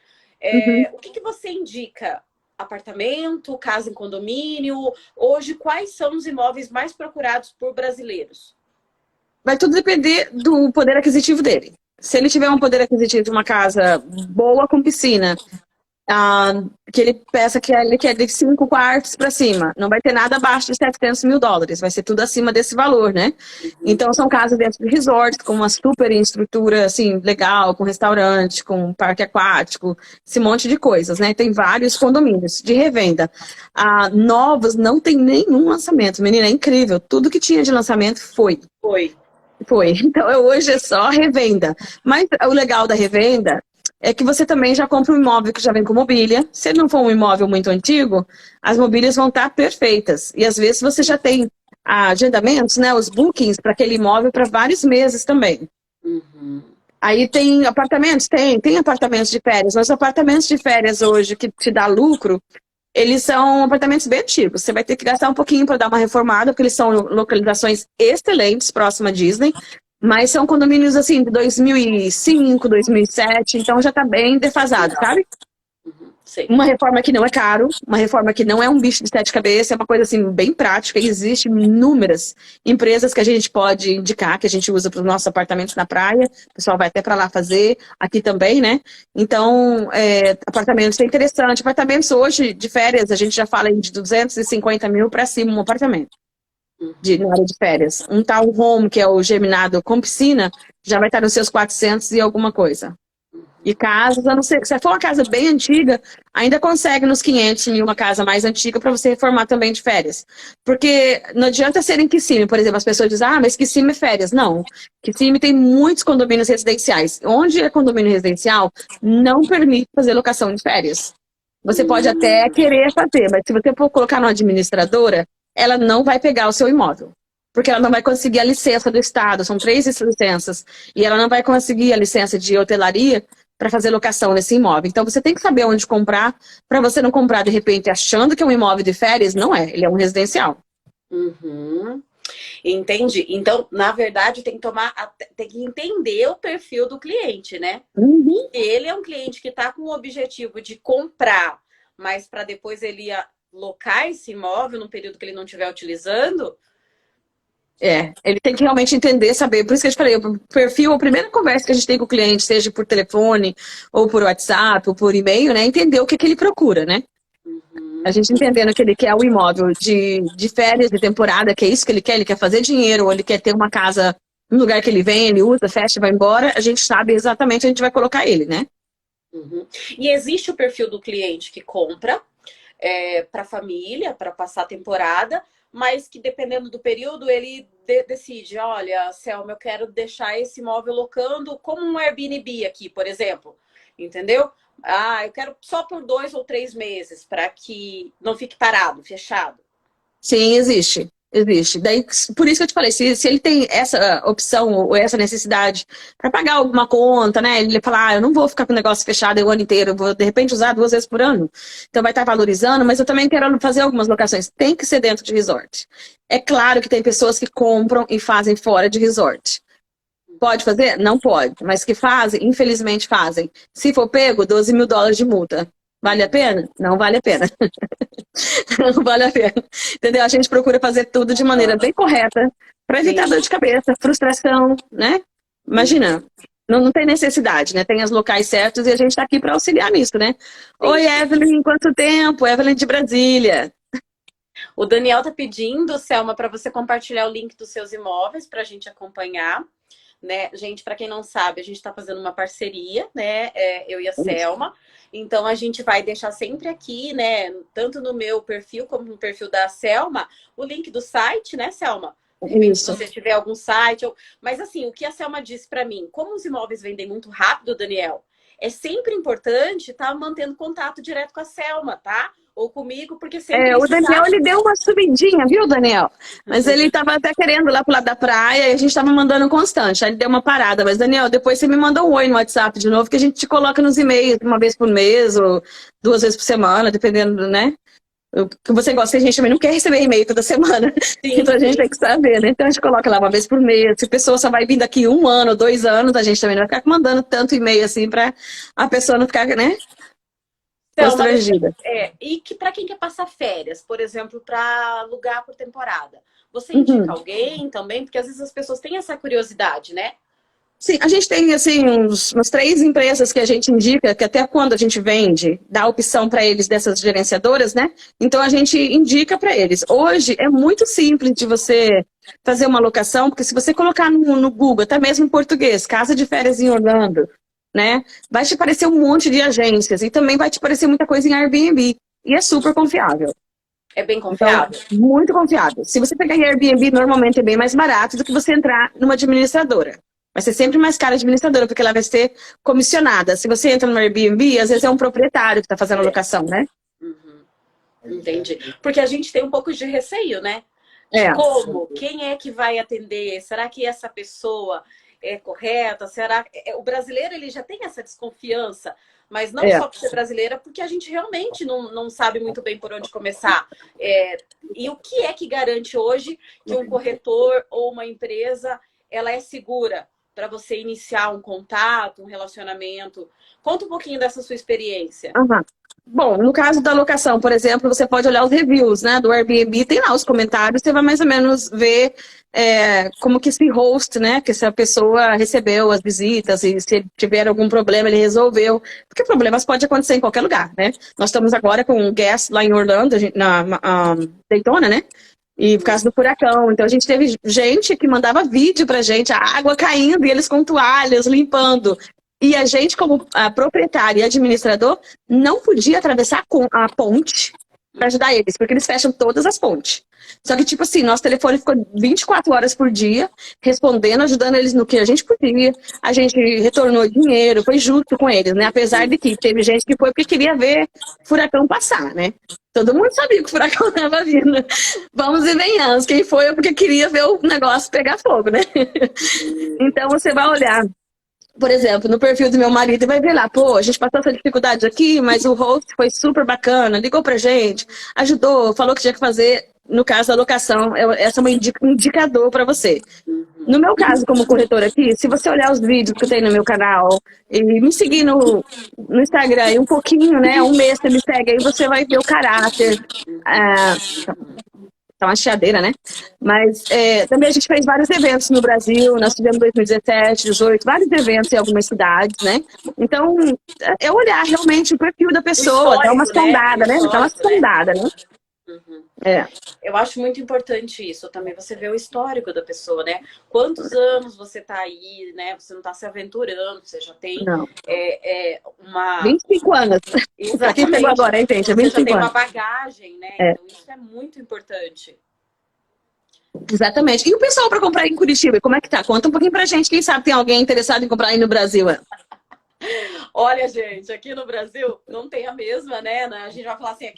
o que você indica? Apartamento, casa em condomínio? Hoje, quais são os imóveis mais procurados por brasileiros? Vai tudo depender do poder aquisitivo dele. Se ele tiver um poder aquisitivo de uma casa boa com piscina, que ele peça que ele quer de 5 quartos para cima, não vai ter nada abaixo de 700 mil dólares, vai ser tudo acima desse valor, né? Então são casas dentro de resorts, com uma super estrutura, assim, legal, com restaurante, com parque aquático, esse monte de coisas, né? Tem vários condomínios de revenda. Novos não tem nenhum lançamento, menina, é incrível, tudo que tinha de lançamento foi. Foi. Então, hoje é só revenda. Mas o legal da revenda é que você também já compra um imóvel que já vem com mobília. Se ele não for um imóvel muito antigo, as mobílias vão estar perfeitas. E às vezes você já tem agendamentos, né, os bookings para aquele imóvel para vários meses também. Uhum. Aí tem apartamentos? Tem apartamentos de férias. Mas os apartamentos de férias hoje que te dá lucro, eles são apartamentos bem antigos. Você vai ter que gastar um pouquinho para dar uma reformada, porque eles são localizações excelentes, próxima à Disney. Mas são condomínios, assim, de 2005, 2007. Então já está bem defasado, sabe? Sei. Uma reforma que não é caro, uma reforma que não é um bicho de sete cabeças, é uma coisa, assim, bem prática. E existem inúmeras empresas que a gente pode indicar, que a gente usa para os nossos apartamentos na praia. O pessoal vai até para lá fazer, aqui também, né? Então, apartamentos é interessante. Apartamentos hoje, de férias, a gente já fala de 250 mil para cima, um apartamento. Na área de férias. Um tal home, que é o geminado com piscina, já vai estar nos seus 400 e alguma coisa. E casas, a não ser, se for uma casa bem antiga, ainda consegue nos 500 mil uma casa mais antiga para você reformar também de férias. Porque não adianta ser em Kissimmee, por exemplo, as pessoas dizem, mas Kissimmee é férias. Não, Kissimmee tem muitos condomínios residenciais. Onde é condomínio residencial, não permite fazer locação de férias. Você pode até querer fazer, mas se você for colocar numa administradora, ela não vai pegar o seu imóvel. Porque ela não vai conseguir a licença do Estado, são 3 licenças, e ela não vai conseguir a licença de hotelaria para fazer locação nesse imóvel. Então você tem que saber onde comprar, para você não comprar de repente achando que é um imóvel de férias. Não é, ele é um residencial. Uhum. Entendi. Então, na verdade, tem que entender o perfil do cliente, né? Uhum. Ele é um cliente que está com o objetivo de comprar, mas para depois ele alocar esse imóvel no período que ele não estiver utilizando. Ele tem que realmente entender, saber. Por isso que eu te falei, o perfil, a primeira conversa que a gente tem com o cliente, seja por telefone, ou por WhatsApp, ou por e-mail, né? Entender o que ele procura, né? Uhum. A gente entendendo que ele quer o imóvel de férias, de temporada, que é isso que ele quer fazer dinheiro, ou ele quer ter uma casa no lugar que ele vem, ele usa, fecha, vai embora, a gente sabe exatamente onde a gente vai colocar ele, né? Uhum. E existe o perfil do cliente que compra para família, para passar a temporada, mas que dependendo do período ele decide, olha, Selma, eu quero deixar esse imóvel locando como um Airbnb aqui, por exemplo, entendeu? Eu quero só por 2 ou 3 meses, para que não fique parado, fechado. Sim, existe. Existe. Daí, por isso que eu te falei, se ele tem essa opção ou essa necessidade para pagar alguma conta, né? Ele fala, eu não vou ficar com o negócio fechado o ano inteiro, eu vou de repente usar 2 vezes por ano. Então vai estar valorizando, mas eu também quero fazer algumas locações. Tem que ser dentro de resort. É claro que tem pessoas que compram e fazem fora de resort. Pode fazer? Não pode. Mas que fazem, infelizmente fazem. Se for pego, $12 mil de multa. Vale a pena? Não vale a pena. Não vale a pena. Entendeu? A gente procura fazer tudo de maneira bem correta para evitar dor de cabeça, frustração, né? Imagina, não tem necessidade, né? Tem os locais certos e a gente está aqui para auxiliar nisso, né? Oi, Evelyn, quanto tempo? Evelyn de Brasília. O Daniel tá pedindo, Selma, para você compartilhar o link dos seus imóveis para a gente acompanhar. Né? Gente, para quem não sabe, a gente está fazendo uma parceria, né? Eu e a Selma. Então a gente vai deixar sempre aqui, né? Tanto no meu perfil como no perfil da Selma, o link do site, né, Selma? Isso. Se você tiver algum site. Mas assim, o que a Selma disse para mim, como os imóveis vendem muito rápido, Daniel, é sempre importante estar mantendo contato direto com a Selma, tá? Ou comigo, porque sempre o Daniel, ele deu uma subidinha, viu, Daniel? Mas ele estava até querendo ir lá pro lado da praia e a gente estava mandando constante. Aí ele deu uma parada. Mas, Daniel, depois você me manda um oi no WhatsApp de novo, que a gente te coloca nos e-mails uma vez por mês ou 2 vezes por semana, dependendo, né? O que você gosta, que a gente também não quer receber e-mail toda semana. Sim, então a gente tem que saber, né? Então a gente coloca lá uma vez por mês. Se a pessoa só vai vir daqui 1 ano, 2 anos, a gente também não vai ficar mandando tanto e-mail assim para a pessoa não ficar, né? Constrangida. E que para quem quer passar férias, por exemplo, para alugar por temporada, você indica alguém também? Porque às vezes as pessoas têm essa curiosidade, né? Sim, a gente tem assim umas 3 empresas que a gente indica, que até quando a gente vende, dá opção para eles dessas gerenciadoras, né? Então a gente indica para eles. Hoje é muito simples de você fazer uma locação, porque se você colocar no Google, até mesmo em português, casa de férias em Orlando, né? Vai te aparecer um monte de agências e também vai te aparecer muita coisa em Airbnb. E é super confiável. É bem Então, confiável? muito confiável. Se você pegar em Airbnb, normalmente é bem mais barato do que você entrar numa administradora. Vai ser sempre mais cara a administradora, porque ela vai ser comissionada. Se você entra no Airbnb, às vezes é um proprietário que está fazendo a É. locação, né? Uhum. Entendi. Porque a gente tem um pouco de receio, né? De É, como, quem é que vai atender? Será que essa pessoa é correta? Será o brasileiro ele já tem essa desconfiança, mas não é. só por ser brasileira, porque a gente realmente não sabe muito bem por onde começar. E o que é que garante hoje que um corretor ou uma empresa ela é segura para você iniciar um contato, um relacionamento? Conta um pouquinho dessa sua experiência. Aham. Bom, no caso da locação, por exemplo, você pode olhar os reviews, né, do Airbnb, tem lá os comentários, você vai mais ou menos ver como que esse host, né, que essa pessoa recebeu as visitas e se tiver algum problema ele resolveu, porque problemas podem acontecer em qualquer lugar, né? Nós estamos agora com um guest lá em Orlando, na Daytona, né? E por causa do furacão. Então a gente teve gente que mandava vídeo pra gente, a água caindo e eles com toalhas limpando. E a gente, como proprietário e administrador, não podia atravessar a ponte para ajudar eles, porque eles fecham todas as pontes. Só que, tipo assim, nosso telefone ficou 24 horas por dia, respondendo, ajudando eles no que a gente podia. A gente retornou dinheiro, foi justo com eles, né? Apesar de que teve gente que foi porque queria ver o furacão passar, né? Todo mundo sabia que o furacão estava vindo. Vamos e venhamos. Quem foi é porque queria ver o negócio pegar fogo, né? Então, você vai olhar, por exemplo, no perfil do meu marido e vai ver lá, pô, a gente passou essa dificuldade aqui, mas o host foi super bacana, ligou pra gente, ajudou, falou que tinha que fazer, no caso da locação, essa é um indicador para você. No meu caso, como corretora aqui, se você olhar os vídeos que eu tenho no meu canal e me seguir no Instagram e um pouquinho, né, um mês você me segue, aí você vai ver o caráter, ah, tá uma chiadeira, né? Mas também a gente fez vários eventos no Brasil, nós tivemos 2017, 2018, vários eventos em algumas cidades, né? Então, é olhar realmente o perfil da O pessoa, dar uma histórico, né? O sondada, né? Dar uma histórico, né? sondada, né? Uhum. É, Eu acho muito importante isso também, você vê o histórico da pessoa, né? Quantos anos você tá aí, né? Você não tá se aventurando, você já tem não. uma. 25 anos. Pra quem chegou Exatamente. agora, hein, gente? É Você já 25 tem uma anos. bagagem, né? É, Então isso é muito importante. exatamente. E o pessoal para comprar em Curitiba, como é que tá? Conta um pouquinho pra gente, quem sabe tem alguém interessado em comprar aí no Brasil. Olha, gente, aqui no Brasil não tem a mesma, né? A gente vai falar assim,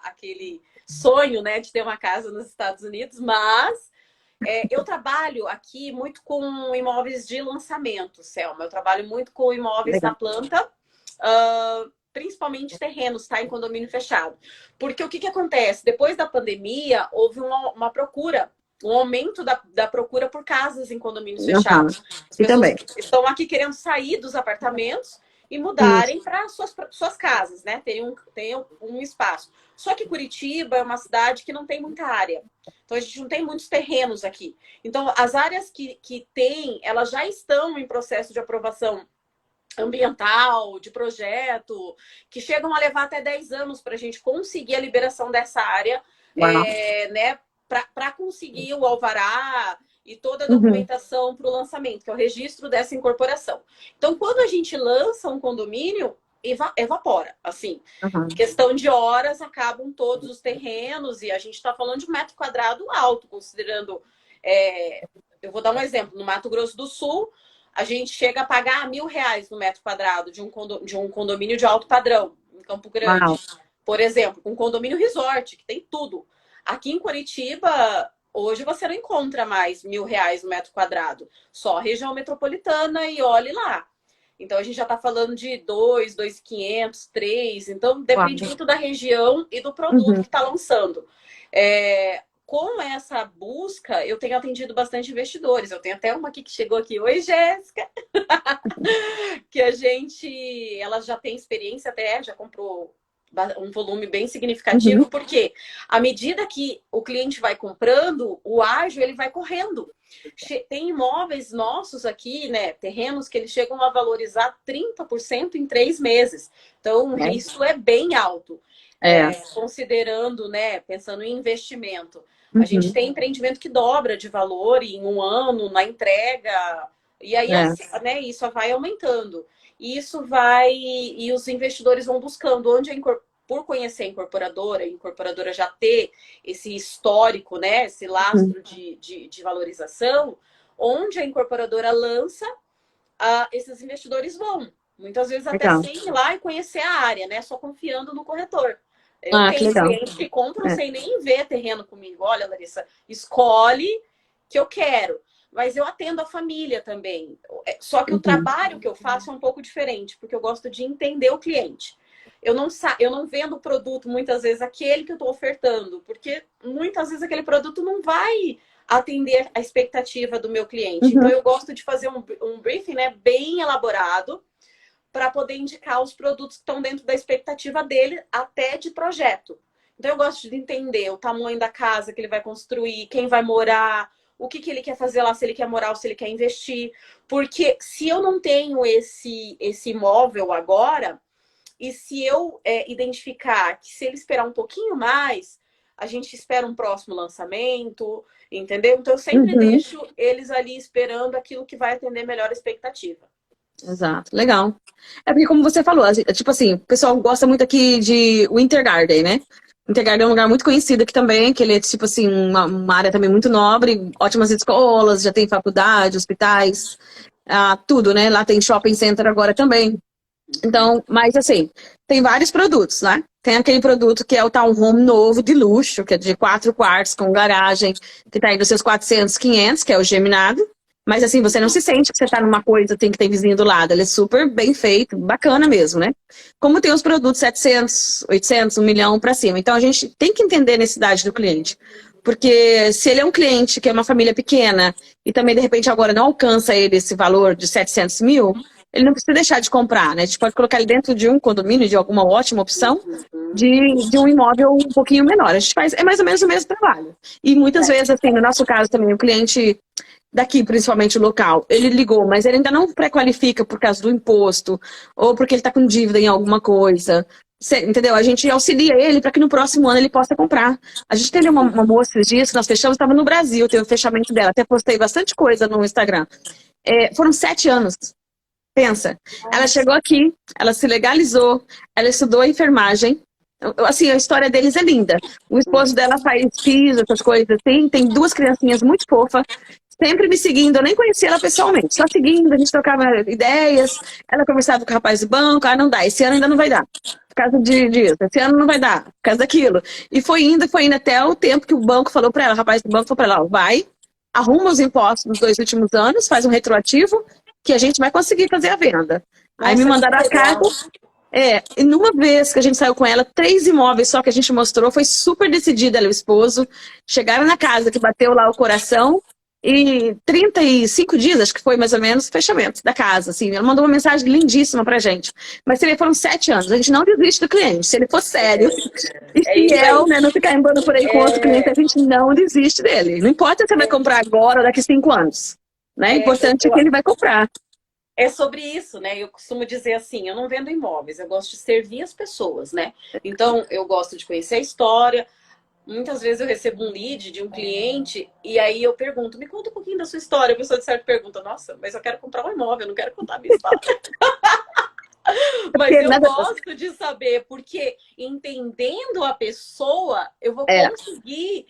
aquele sonho, né, de ter uma casa nos Estados Unidos, mas eu trabalho aqui muito com imóveis de lançamento, Selma. Eu trabalho muito com imóveis na Legal. planta, principalmente terrenos, tá? Em condomínio fechado. Porque o que acontece? Depois da pandemia, houve uma procura, um aumento da procura por casas em condomínios Aham. fechados. As E pessoas também. estão aqui querendo sair dos apartamentos e Isso. mudarem para suas casas, né? Tem um espaço. Só que Curitiba é uma cidade que não tem muita área. Então, a gente não tem muitos terrenos aqui. Então, as áreas que tem, elas já estão em processo de aprovação ambiental, de projeto, que chegam a levar até 10 anos para a gente conseguir a liberação dessa área, Uau. né? Para conseguir o alvará e toda a Uhum. documentação para o lançamento, que é o registro dessa incorporação. Então, quando a gente lança um condomínio, evapora, assim. Uhum. Questão de horas, acabam todos os terrenos e a gente está falando de 1 metro quadrado alto, considerando. Eu vou dar um exemplo. No Mato Grosso do Sul, a gente chega a pagar R$ 1.000 no metro quadrado de um condomínio de alto padrão, em Campo Uau. Grande. Por exemplo, um condomínio resort, que tem tudo. Aqui em Curitiba, hoje você não encontra mais R$ 1.000 no metro quadrado. Só a região metropolitana e olhe lá. Então a gente já está falando de 2.500, 3. Então depende Uau. muito da região e do produto Uhum. que está lançando. Com essa busca, eu tenho atendido bastante investidores. Eu tenho até uma aqui que chegou aqui. Oi, Jéssica! Que ela já tem experiência até, já comprou um volume bem significativo, Uhum. porque à medida que o cliente vai comprando, o ágio ele vai correndo. Tem imóveis nossos aqui, né, terrenos que eles chegam a valorizar 30% em 3 meses. Então, isso é bem alto. É. Considerando, né, pensando em investimento. A gente Uhum. tem empreendimento que dobra de valor em um ano, na entrega, e aí É. né, isso vai aumentando. E os investidores vão buscando onde por conhecer a incorporadora já ter esse histórico, né, esse lastro de valorização, onde a incorporadora lança, esses investidores vão. Muitas vezes até Legal. sem ir lá e conhecer a área, né? Só confiando no corretor. Eu Que tenho legal. clientes que compram sem nem ver terreno comigo. Olha, Larissa, escolhe que eu quero. Mas eu atendo a família também. Só que o trabalho que eu faço é um pouco diferente, porque eu gosto de entender o cliente. Eu não vendo o produto, muitas vezes, aquele que eu estou ofertando, porque muitas vezes aquele produto não vai atender a expectativa do meu cliente. Então, eu gosto de fazer um briefing, né, bem elaborado, para poder indicar os produtos que estão dentro da expectativa dele, até de projeto. Então, eu gosto de entender o tamanho da casa que ele vai construir, quem vai morar, o que ele quer fazer lá, se ele quer morar ou se ele quer investir. Porque se eu não tenho esse imóvel agora, e se eu identificar que se ele esperar um pouquinho mais, a gente espera um próximo lançamento, entendeu? Então, eu sempre deixo eles ali esperando aquilo que vai atender melhor a expectativa. Exato, legal. É porque, como você falou, tipo assim, o pessoal gosta muito aqui de Winter Garden, né? Winter Garden é um lugar muito conhecido aqui também, que ele é, tipo assim, uma área também muito nobre, ótimas escolas, já tem faculdade, hospitais, tudo, né? Lá tem shopping center agora também. Então, mas assim, tem vários produtos, né? Tem aquele produto que é o townhome novo de luxo, que é de 4 quartos com garagem, que tá aí nos seus 400, 500, que é o geminado. Mas assim, você não se sente que você tá numa coisa, tem que ter vizinho do lado. Ele é super bem feito, bacana mesmo, né? Como tem os produtos 700, 800, 1 milhão para cima. Então a gente tem que entender a necessidade do cliente. Porque se ele é um cliente que é uma família pequena e também de repente agora não alcança ele esse valor de 700 mil, ele não precisa deixar de comprar, né? A gente pode colocar ele dentro de um condomínio, de alguma ótima opção, de um imóvel um pouquinho menor. A gente faz, é mais ou menos o mesmo trabalho. E muitas vezes, assim, no nosso caso também, o cliente daqui, principalmente o local, ele ligou, mas ele ainda não pré-qualifica por causa do imposto, ou porque ele está com dívida em alguma coisa. Entendeu? A gente auxilia ele para que no próximo ano ele possa comprar. A gente teve uma moça esses dias que nós fechamos, estava no Brasil, teve o fechamento dela. Até postei bastante coisa no Instagram. Foram 7 anos. Pensa. Ela chegou aqui, ela se legalizou, ela estudou enfermagem. Assim, a história deles é linda. O esposo dela faz piso, essas coisas assim. Tem 2 criancinhas muito fofas. Sempre me seguindo, eu nem conhecia ela pessoalmente. Só seguindo, a gente trocava ideias. Ela conversava com o rapaz do banco. Não dá, esse ano ainda não vai dar. Por causa disso. Esse ano não vai dar, por causa daquilo. E foi indo até o tempo que o banco falou para ela. O rapaz do banco falou para ela, vai, arruma os impostos dos 2 últimos anos, faz um retroativo, que a gente vai conseguir fazer a venda. Nossa, aí me mandaram a carta. E numa vez que a gente saiu com ela, 3 imóveis só que a gente mostrou, foi super decidida ela e o esposo. Chegaram na casa que bateu lá o coração e 35 dias, acho que foi mais ou menos, fechamento da casa. Assim, ela mandou uma mensagem lindíssima pra gente. Mas foram 7 anos, a gente não desiste do cliente. Se ele for sério e fiel, né, não ficar embora por aí com outro cliente, a gente não desiste dele. Não importa se você vai comprar agora ou daqui 5 anos. Né? Importante é que ele vai comprar. É sobre isso, né? Eu costumo dizer assim, eu não vendo imóveis, eu gosto de servir as pessoas, né? Então, eu gosto de conhecer a história. Muitas vezes eu recebo um lead de um cliente e aí eu pergunto, me conta um pouquinho da sua história. A pessoa de certo pergunta, nossa, mas eu quero comprar um imóvel, eu não quero contar a minha história. Mas eu gosto de saber, porque entendendo a pessoa, eu vou conseguir...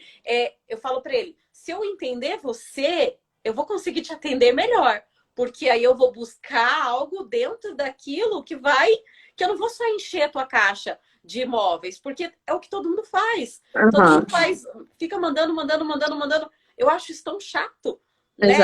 eu falo para ele, se eu entender você, eu vou conseguir te atender melhor. Porque aí eu vou buscar algo dentro daquilo que eu não vou só encher a tua caixa de imóveis, porque é o que todo mundo faz. Todo mundo fica mandando. Eu acho isso tão chato. Né?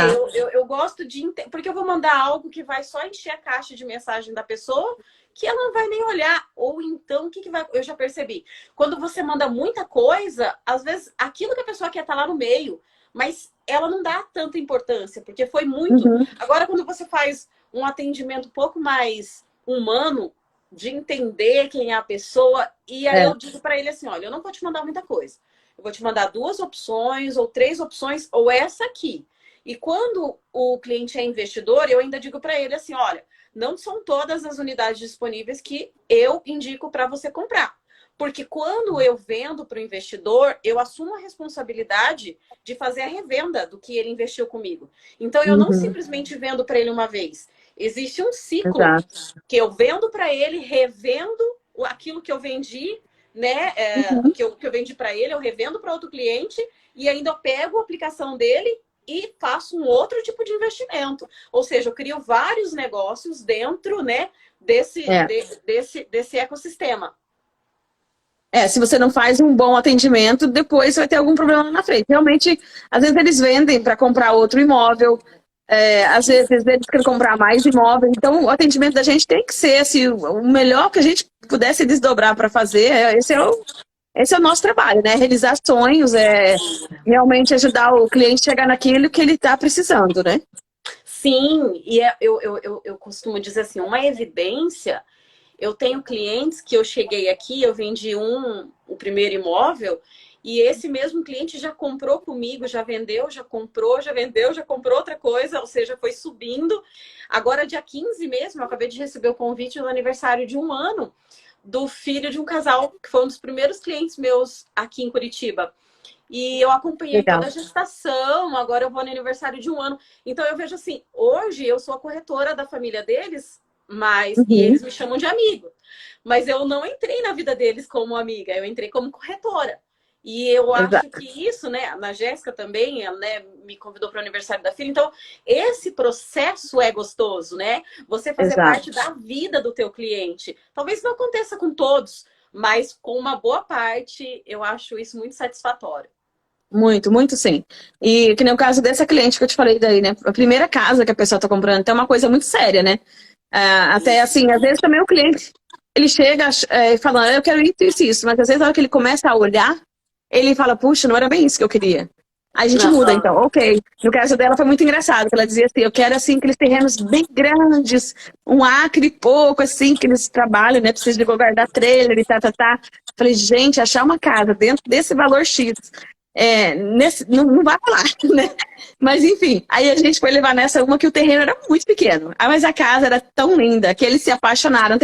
Eu gosto de... Porque eu vou mandar algo que vai só encher a caixa de mensagem da pessoa, que ela não vai nem olhar. Ou então, o que vai... Eu já percebi. Quando você manda muita coisa, às vezes aquilo que a pessoa quer tá lá no meio, mas ela não dá tanta importância, porque foi muito... Agora, quando você faz um atendimento um pouco mais humano, de entender quem é a pessoa, e aí eu digo para ele assim, olha, eu não vou te mandar muita coisa. Eu vou te mandar 2 opções, ou 3 opções, ou essa aqui. E quando o cliente é investidor, eu ainda digo para ele assim, olha, não são todas as unidades disponíveis que eu indico para você comprar. Porque quando eu vendo para o investidor, eu assumo a responsabilidade de fazer a revenda do que ele investiu comigo. Então, eu não simplesmente vendo para ele uma vez. Existe um ciclo que eu vendo para ele, revendo aquilo que eu vendi né? Uhum. Que eu vendi para ele, eu revendo para outro cliente e ainda eu pego a aplicação dele e faço um outro tipo de investimento. Ou seja, eu crio vários negócios dentro, né, É. desse ecossistema. Se você não faz um bom atendimento, depois vai ter algum problema lá na frente. Realmente, às vezes eles vendem para comprar outro imóvel, às vezes eles querem comprar mais imóvel. Então, o atendimento da gente tem que ser assim, o melhor que a gente pudesse desdobrar para fazer. Esse é o nosso trabalho, né? Realizar sonhos, realmente ajudar o cliente a chegar naquilo que ele está precisando, né? Sim, e eu costumo dizer assim, uma evidência. Eu tenho clientes que eu cheguei aqui, eu vendi o primeiro imóvel, e esse mesmo cliente já comprou comigo, já vendeu, já comprou, já vendeu, já comprou outra coisa, ou seja, foi subindo. Agora, dia 15 mesmo, eu acabei de receber o convite do aniversário de 1 ano do filho de um casal, que foi um dos primeiros clientes meus aqui em Curitiba. E eu acompanhei toda Legal. a gestação, agora eu vou no aniversário de 1 ano. Então eu vejo assim, hoje eu sou a corretora da família deles, e Uhum. eles me chamam de amigo. Mas eu não entrei na vida deles como amiga, eu entrei como corretora. E eu acho Exato. que isso, né, na Jéssica também, ela, né, me convidou para o aniversário da filha. Então, esse processo é gostoso, né? Você fazer Exato. parte da vida do teu cliente. Talvez não aconteça com todos, mas com uma boa parte, eu acho isso muito satisfatório. Muito, muito sim. E que nem o caso dessa cliente que eu te falei daí, né? A primeira casa que a pessoa tá comprando, então é uma coisa muito séria, né? Até assim, às vezes também o cliente, ele chega falando, eu quero isso e isso, mas às vezes na hora que ele começa a olhar, ele fala, puxa, não era bem isso que eu queria. Aí a gente muda, então, Aham. ok. No caso dela foi muito engraçado, que ela dizia assim, eu quero assim aqueles terrenos bem grandes, 1 acre e pouco, assim, que eles trabalham, né? Precisa de guardar trailer e tá. Falei, gente, achar uma casa dentro desse valor X, não vai falar, né? Mas enfim, aí a gente foi levar nessa uma que o terreno era muito pequeno. Mas a casa era tão linda que eles se apaixonaram.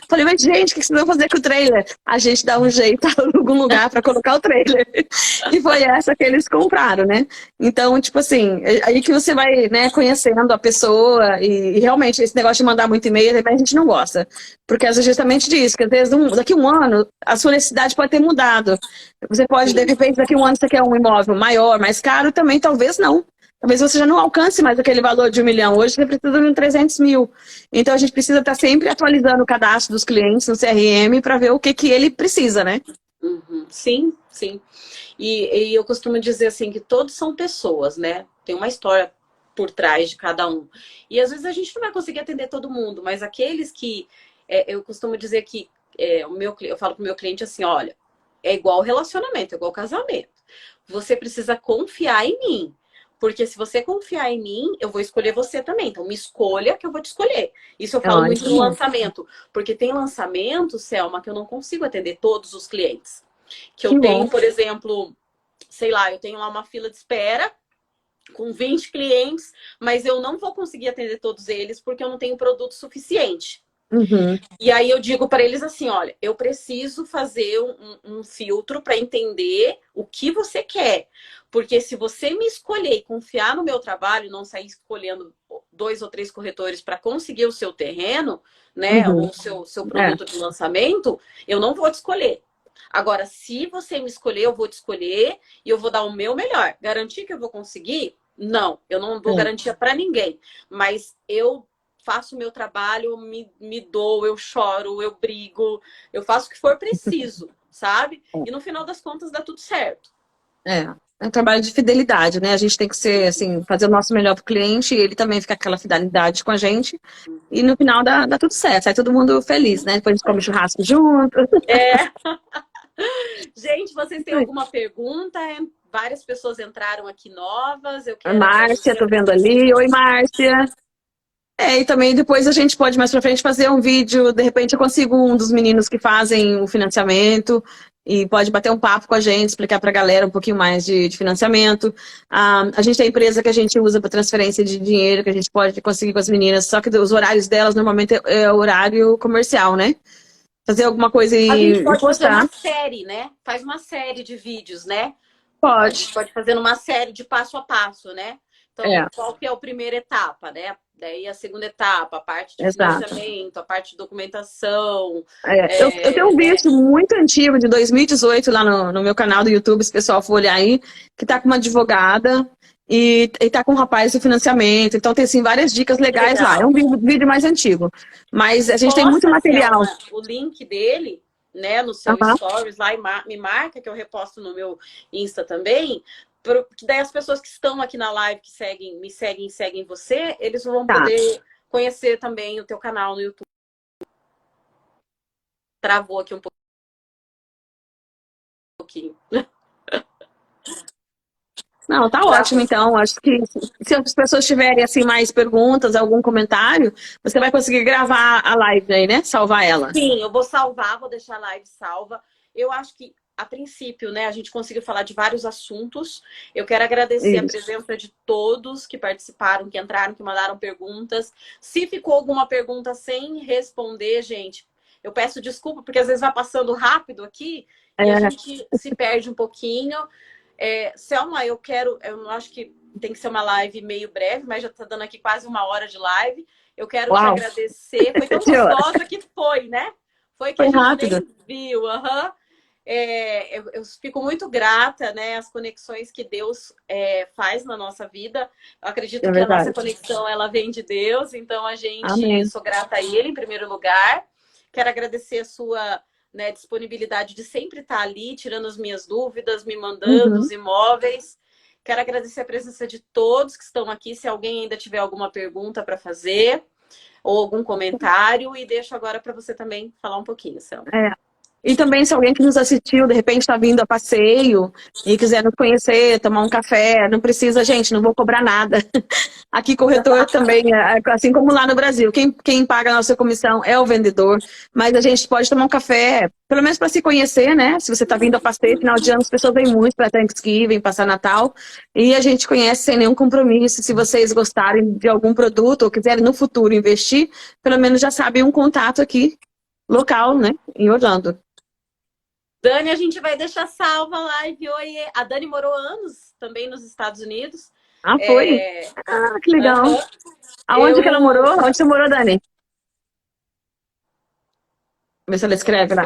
Falei, mas gente, o que vocês vão fazer com o trailer? A gente dá um jeito em algum lugar para colocar o trailer. E foi essa que eles compraram, né? Então, tipo assim, aí que você vai, né, conhecendo a pessoa e realmente esse negócio de mandar muito e-mail, a gente não gosta. Porque às vezes justamente disso, que às vezes daqui a 1 ano a sua necessidade pode ter mudado. Você pode, de Sim. repente, daqui a 1 ano você quer um imóvel maior, mais caro, também talvez não. Talvez você já não alcance mais aquele valor de 1 milhão. Hoje você precisa de um 300 mil. Então a gente precisa estar sempre atualizando o cadastro dos clientes no CRM para ver o que ele precisa, né? Uhum. Sim, sim. E eu costumo dizer assim que todos são pessoas, né? Tem uma história por trás de cada um. E às vezes a gente não vai conseguir atender todo mundo, mas aqueles que eu costumo dizer que eu falo para o meu cliente assim, olha, é igual relacionamento, é igual casamento. Você precisa confiar em mim. Porque se você confiar em mim, eu vou escolher você também. Então, me escolha que eu vou te escolher. Isso eu falo muito no Ótimo. lançamento. Porque tem lançamento, Selma, que eu não consigo atender todos os clientes. Que eu Que tenho, bom. por exemplo, sei lá, eu tenho lá uma fila de espera com 20 clientes, mas eu não vou conseguir atender todos eles porque eu não tenho produto suficiente. Uhum. E aí eu digo para eles assim, olha, eu preciso fazer um filtro para entender o que você quer. Porque se você me escolher e confiar no meu trabalho, não sair escolhendo 2 ou 3 corretores para conseguir o seu terreno, né, ou Uhum. o seu É. produto de lançamento, eu não vou te escolher. Agora, se você me escolher, eu vou te escolher e eu vou dar o meu melhor. Garantir que eu vou conseguir? Não, eu não dou É. garantia para ninguém. Mas eu faço o meu trabalho, me dou, eu choro, eu brigo, eu faço o que for preciso, sabe? E no final das contas dá tudo certo. É um trabalho de fidelidade, né? A gente tem que ser, assim, fazer o nosso melhor pro cliente e ele também fica com aquela fidelidade com a gente. E no final dá tudo certo, sai todo mundo feliz, né? Depois a gente come churrasco junto. É. Gente, vocês têm alguma pergunta? Várias pessoas entraram aqui novas. Eu A quero Márcia, agradecer a tô vendo presença de ali. Oi, vocês. Márcia. E também depois a gente pode mais pra frente fazer um vídeo, de repente eu consigo um dos meninos que fazem o financiamento e pode bater um papo com a gente, explicar pra galera um pouquinho mais de financiamento. A gente tem empresa que a gente usa para transferência de dinheiro, que a gente pode conseguir com as meninas, só que os horários delas normalmente é horário comercial, né? Fazer alguma coisa A gente e pode fazer postar. uma série, né? Faz uma série de vídeos, né? A Pode. gente pode fazer uma série de passo a passo, né? Então, qual que é a primeira etapa, né? Daí a segunda etapa, a parte de exato. financiamento, a parte de documentação. Eu tenho um vídeo muito antigo, de 2018, lá no meu canal do YouTube, se o pessoal for olhar aí, que tá com uma advogada e tá com um rapaz do financiamento. Então tem, assim, várias dicas legais lá. É um vídeo mais antigo. Mas a gente tem muito material. Selma, o link dele, né, no seu stories lá, e me marca, que eu reposto no meu Insta também. Que daí as pessoas que estão aqui na live, que me seguem e seguem você, eles vão poder conhecer também o teu canal no YouTube. Travou aqui um pouquinho. Não, tá ótimo, então. Acho que se as pessoas tiverem, assim, mais perguntas, algum comentário, você vai conseguir gravar a live aí, né? Salvar ela. Sim, eu vou salvar, vou deixar a live salva. Eu acho que, a princípio, né, a gente conseguiu falar de vários assuntos. Eu quero agradecer a presença de todos que participaram, que entraram, que mandaram perguntas. Se ficou alguma pergunta sem responder, gente, eu peço desculpa, porque às vezes vai passando rápido aqui e a gente se perde um pouquinho. Selma, eu acho que tem que ser uma live meio breve, mas já tá dando aqui quase 1 hora de live. Eu quero te agradecer. Foi tão gostosa que foi, né? Foi que a gente rápido. nem viu. Eu fico muito grata, né? As conexões que Deus faz na nossa vida. Eu acredito que a nossa conexão, ela vem de Deus. Então, eu sou grata a Ele, em primeiro lugar. Quero agradecer a sua, né, disponibilidade de sempre estar ali, tirando as minhas dúvidas, me mandando os imóveis. Quero agradecer a presença de todos que estão aqui. Se alguém ainda tiver alguma pergunta para fazer ou algum comentário, e deixo agora para você também falar um pouquinho, Selma. E também, se alguém que nos assistiu, de repente está vindo a passeio e quiser nos conhecer, tomar um café, não precisa, gente, não vou cobrar nada. Aqui, corretor também, assim como lá no Brasil, quem paga a nossa comissão é o vendedor, mas a gente pode tomar um café, pelo menos para se conhecer, né? Se você está vindo a passeio, final de ano, as pessoas vêm muito para Thanksgiving, passar Natal, e a gente conhece sem nenhum compromisso. Se vocês gostarem de algum produto ou quiserem no futuro investir, pelo menos já sabem um contato aqui, local, né? Em Orlando. Dani, a gente vai deixar salva a live. Oi, a Dani morou anos também nos Estados Unidos. Foi? Que legal. Aonde que ela morou? Onde você morou, Dani? Vê se ela escreve lá.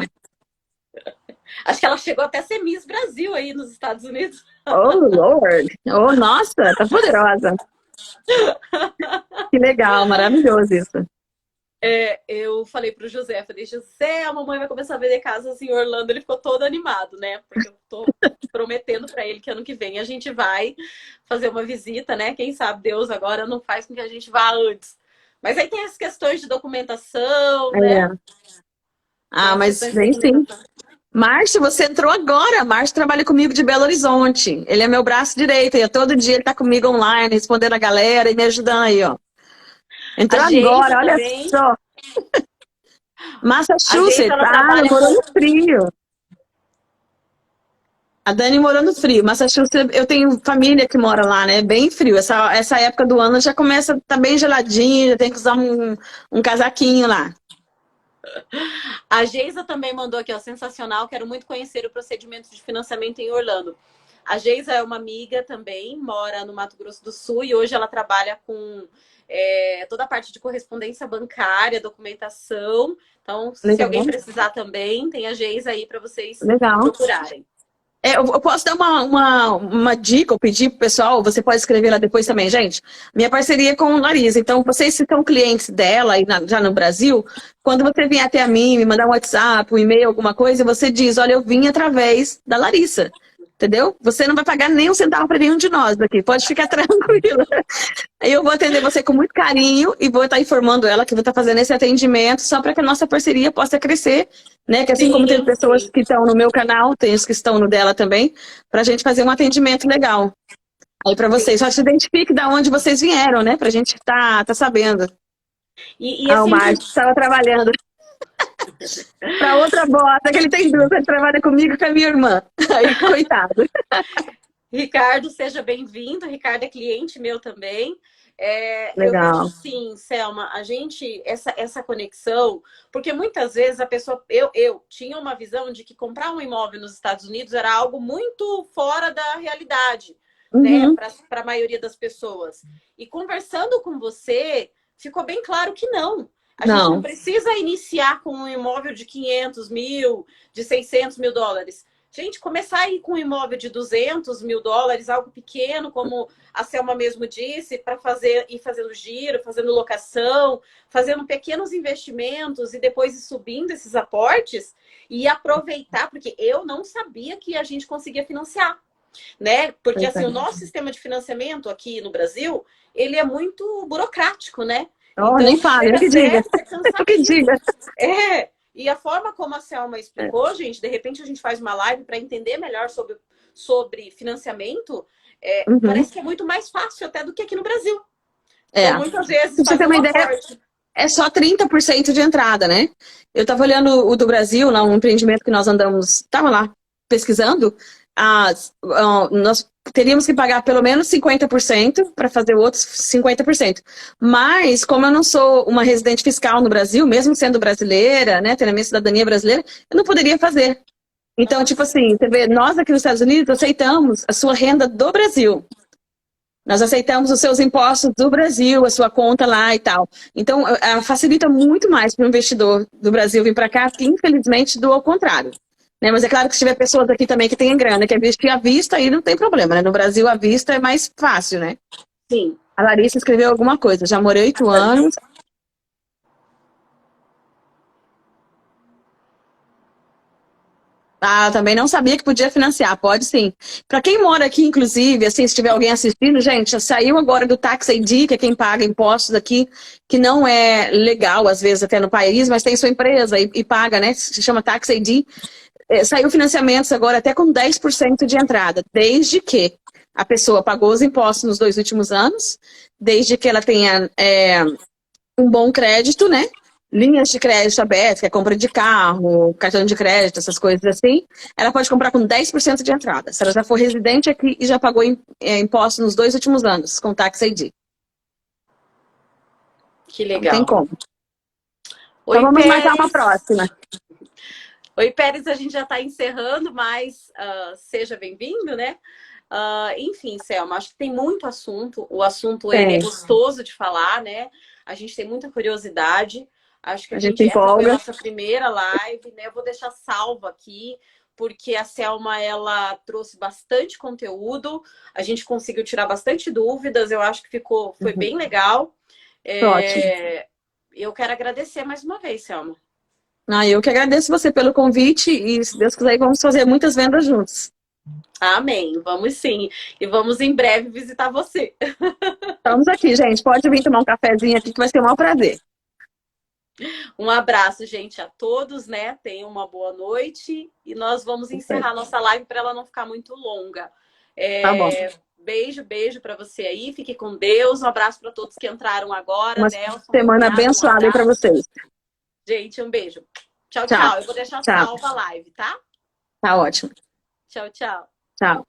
Acho que ela chegou até a ser Miss Brasil aí nos Estados Unidos. Oh, Lord! Oh, nossa, tá poderosa. Que legal, maravilhoso isso. Eu falei pro José, José, a mamãe vai começar a vender casas em Orlando. Ele ficou todo animado, né? Porque eu tô prometendo para ele que ano que vem a gente vai fazer uma visita, né? Quem sabe Deus agora não faz com que a gente vá antes. Mas aí tem as questões de documentação, né? Mas vem sim. Márcio, você entrou agora. Márcio trabalha comigo de Belo Horizonte. Ele é meu braço direito. E todo dia ele tá comigo online, respondendo a galera e me ajudando aí, ó. Entrou agora, olha só. Massachusetts, morou no frio. A Dani morou no frio. Massachusetts, eu tenho família que mora lá, né? Bem frio. Essa época do ano já começa, tá bem geladinho, já tem que usar um casaquinho lá. A Geisa também mandou aqui, ó, sensacional. Quero muito conhecer o procedimento de financiamento em Orlando. A Geisa é uma amiga também, mora no Mato Grosso do Sul e hoje ela trabalha com toda a parte de correspondência bancária, documentação. Então, se alguém precisar também, tem a Geisa aí para vocês procurarem. Eu posso dar uma dica ou pedir pro pessoal, você pode escrever lá depois também, gente. Minha parceria com Larissa. Então, vocês que são clientes dela aí já no Brasil, quando você vier até a mim, me mandar um WhatsApp, um e-mail, alguma coisa, você diz, olha, eu vim através da Larissa. Entendeu? Você não vai pagar nem um centavo para nenhum de nós daqui. Pode ficar tranquila. Eu vou atender você com muito carinho e vou estar informando ela que vou estar fazendo esse atendimento só para que a nossa parceria possa crescer, né? Que assim como tem pessoas que estão no meu canal, tem os que estão no dela também, para a gente fazer um atendimento legal. Aí para vocês, só se identifique de onde vocês vieram, né? Para a gente tá sabendo. O Márcio estava trabalhando. Para outra bota, que ele tem duas, ele trabalha comigo e com a minha irmã. Aí, coitado. Ricardo, seja bem-vindo. Ricardo é cliente meu também. Legal. Eu vejo sim, Selma, a gente, essa conexão, porque muitas vezes a pessoa, eu tinha uma visão de que comprar um imóvel nos Estados Unidos era algo muito fora da realidade. né, Uhum. para a maioria das pessoas. E conversando com você, ficou bem claro que não. A gente não Não, precisa iniciar com um imóvel de 500 mil, de 600 mil dólares. Gente, começar aí com um imóvel de 200 mil dólares, algo pequeno, como a Selma mesmo disse, para ir fazendo giro, fazendo locação, fazendo pequenos investimentos e depois ir subindo esses aportes e aproveitar, porque eu não sabia que a gente conseguia financiar, né? Porque pois assim, o é. nosso sistema de financiamento aqui no Brasil, ele é muito burocrático, né? Oh, nem Então fale, eu chega que diga. até a ser Eu que cansativo. diga. É. E a forma como a Selma É. explicou, gente, de repente a gente faz uma live para entender melhor sobre financiamento, Uhum. parece que é muito mais fácil até do que aqui no Brasil. Então, É. muitas vezes Pra você faz ter um uma ideia, aporte. é só 30% de entrada, né? Eu estava olhando o do Brasil, lá, um empreendimento que nós andamos, estava lá pesquisando, nós teríamos que pagar pelo menos 50% para fazer outros 50%. Mas, como eu não sou uma residente fiscal no Brasil, mesmo sendo brasileira, né, tendo a minha cidadania brasileira, eu não poderia fazer. Então, tipo Nossa, assim, você vê, nós aqui nos Estados Unidos aceitamos a sua renda do Brasil. Nós aceitamos os seus impostos do Brasil, a sua conta lá e tal. Então, facilita muito mais para o investidor do Brasil vir para cá, que infelizmente do ao contrário. Né? Mas é claro que se tiver pessoas aqui também que têm grana, que investir à vista, aí não tem problema, né? No Brasil, à vista é mais fácil, né? sim. A Larissa escreveu alguma coisa. Já morei 8 anos. Ah, também não sabia que podia financiar. Pode sim. Para quem mora aqui, inclusive, assim, se tiver alguém assistindo, gente, já saiu agora do Tax ID, que é quem paga impostos aqui, que não é legal, às vezes, até no país, mas tem sua empresa e paga, né? Se chama Tax ID. Saiu financiamentos agora até com 10% de entrada, desde que a pessoa pagou os impostos nos 2 últimos anos, desde que ela tenha um bom crédito, né? Linhas de crédito abertas, que é compra de carro, cartão de crédito, essas coisas assim, ela pode comprar com 10% de entrada. Se ela já for residente aqui e já pagou imposto nos 2 últimos anos, com Tax ID. Que Não tem legal. como. Então Oi, vamos marcar uma Pérez. próxima. Oi, Pérez, a gente já está encerrando, mas seja bem-vindo, né? Enfim, Selma, acho que tem muito assunto. O assunto ele é Tem. gostoso de falar, né? A gente tem muita curiosidade. Acho que A gente essa foi a empolga. nossa primeira live, né? Eu vou deixar salva aqui, porque a Selma ela trouxe bastante conteúdo. A gente conseguiu tirar bastante dúvidas. Eu acho que foi Uhum. bem legal. Ótimo. Eu quero agradecer mais uma vez, Selma. Eu que agradeço você pelo convite e, se Deus quiser, vamos fazer muitas vendas juntos. Amém. Vamos sim. E vamos em breve visitar você. Estamos aqui, gente. Pode vir tomar um cafezinho aqui que vai ser um maior prazer. Um abraço, gente, a todos, né? Tenham uma boa noite e nós vamos encerrar nossa live para ela não ficar muito longa. Tá bom. Beijo para você aí. Fique com Deus. Um abraço para todos que entraram agora. Uma Nelson, meu semana cunhado, um abençoada aí para abraço. vocês. Gente, um beijo. Tchau, Tchau. tchau. Eu vou deixar Tchau. salva a live, tá? Tá ótimo. Tchau, tchau. Tchau.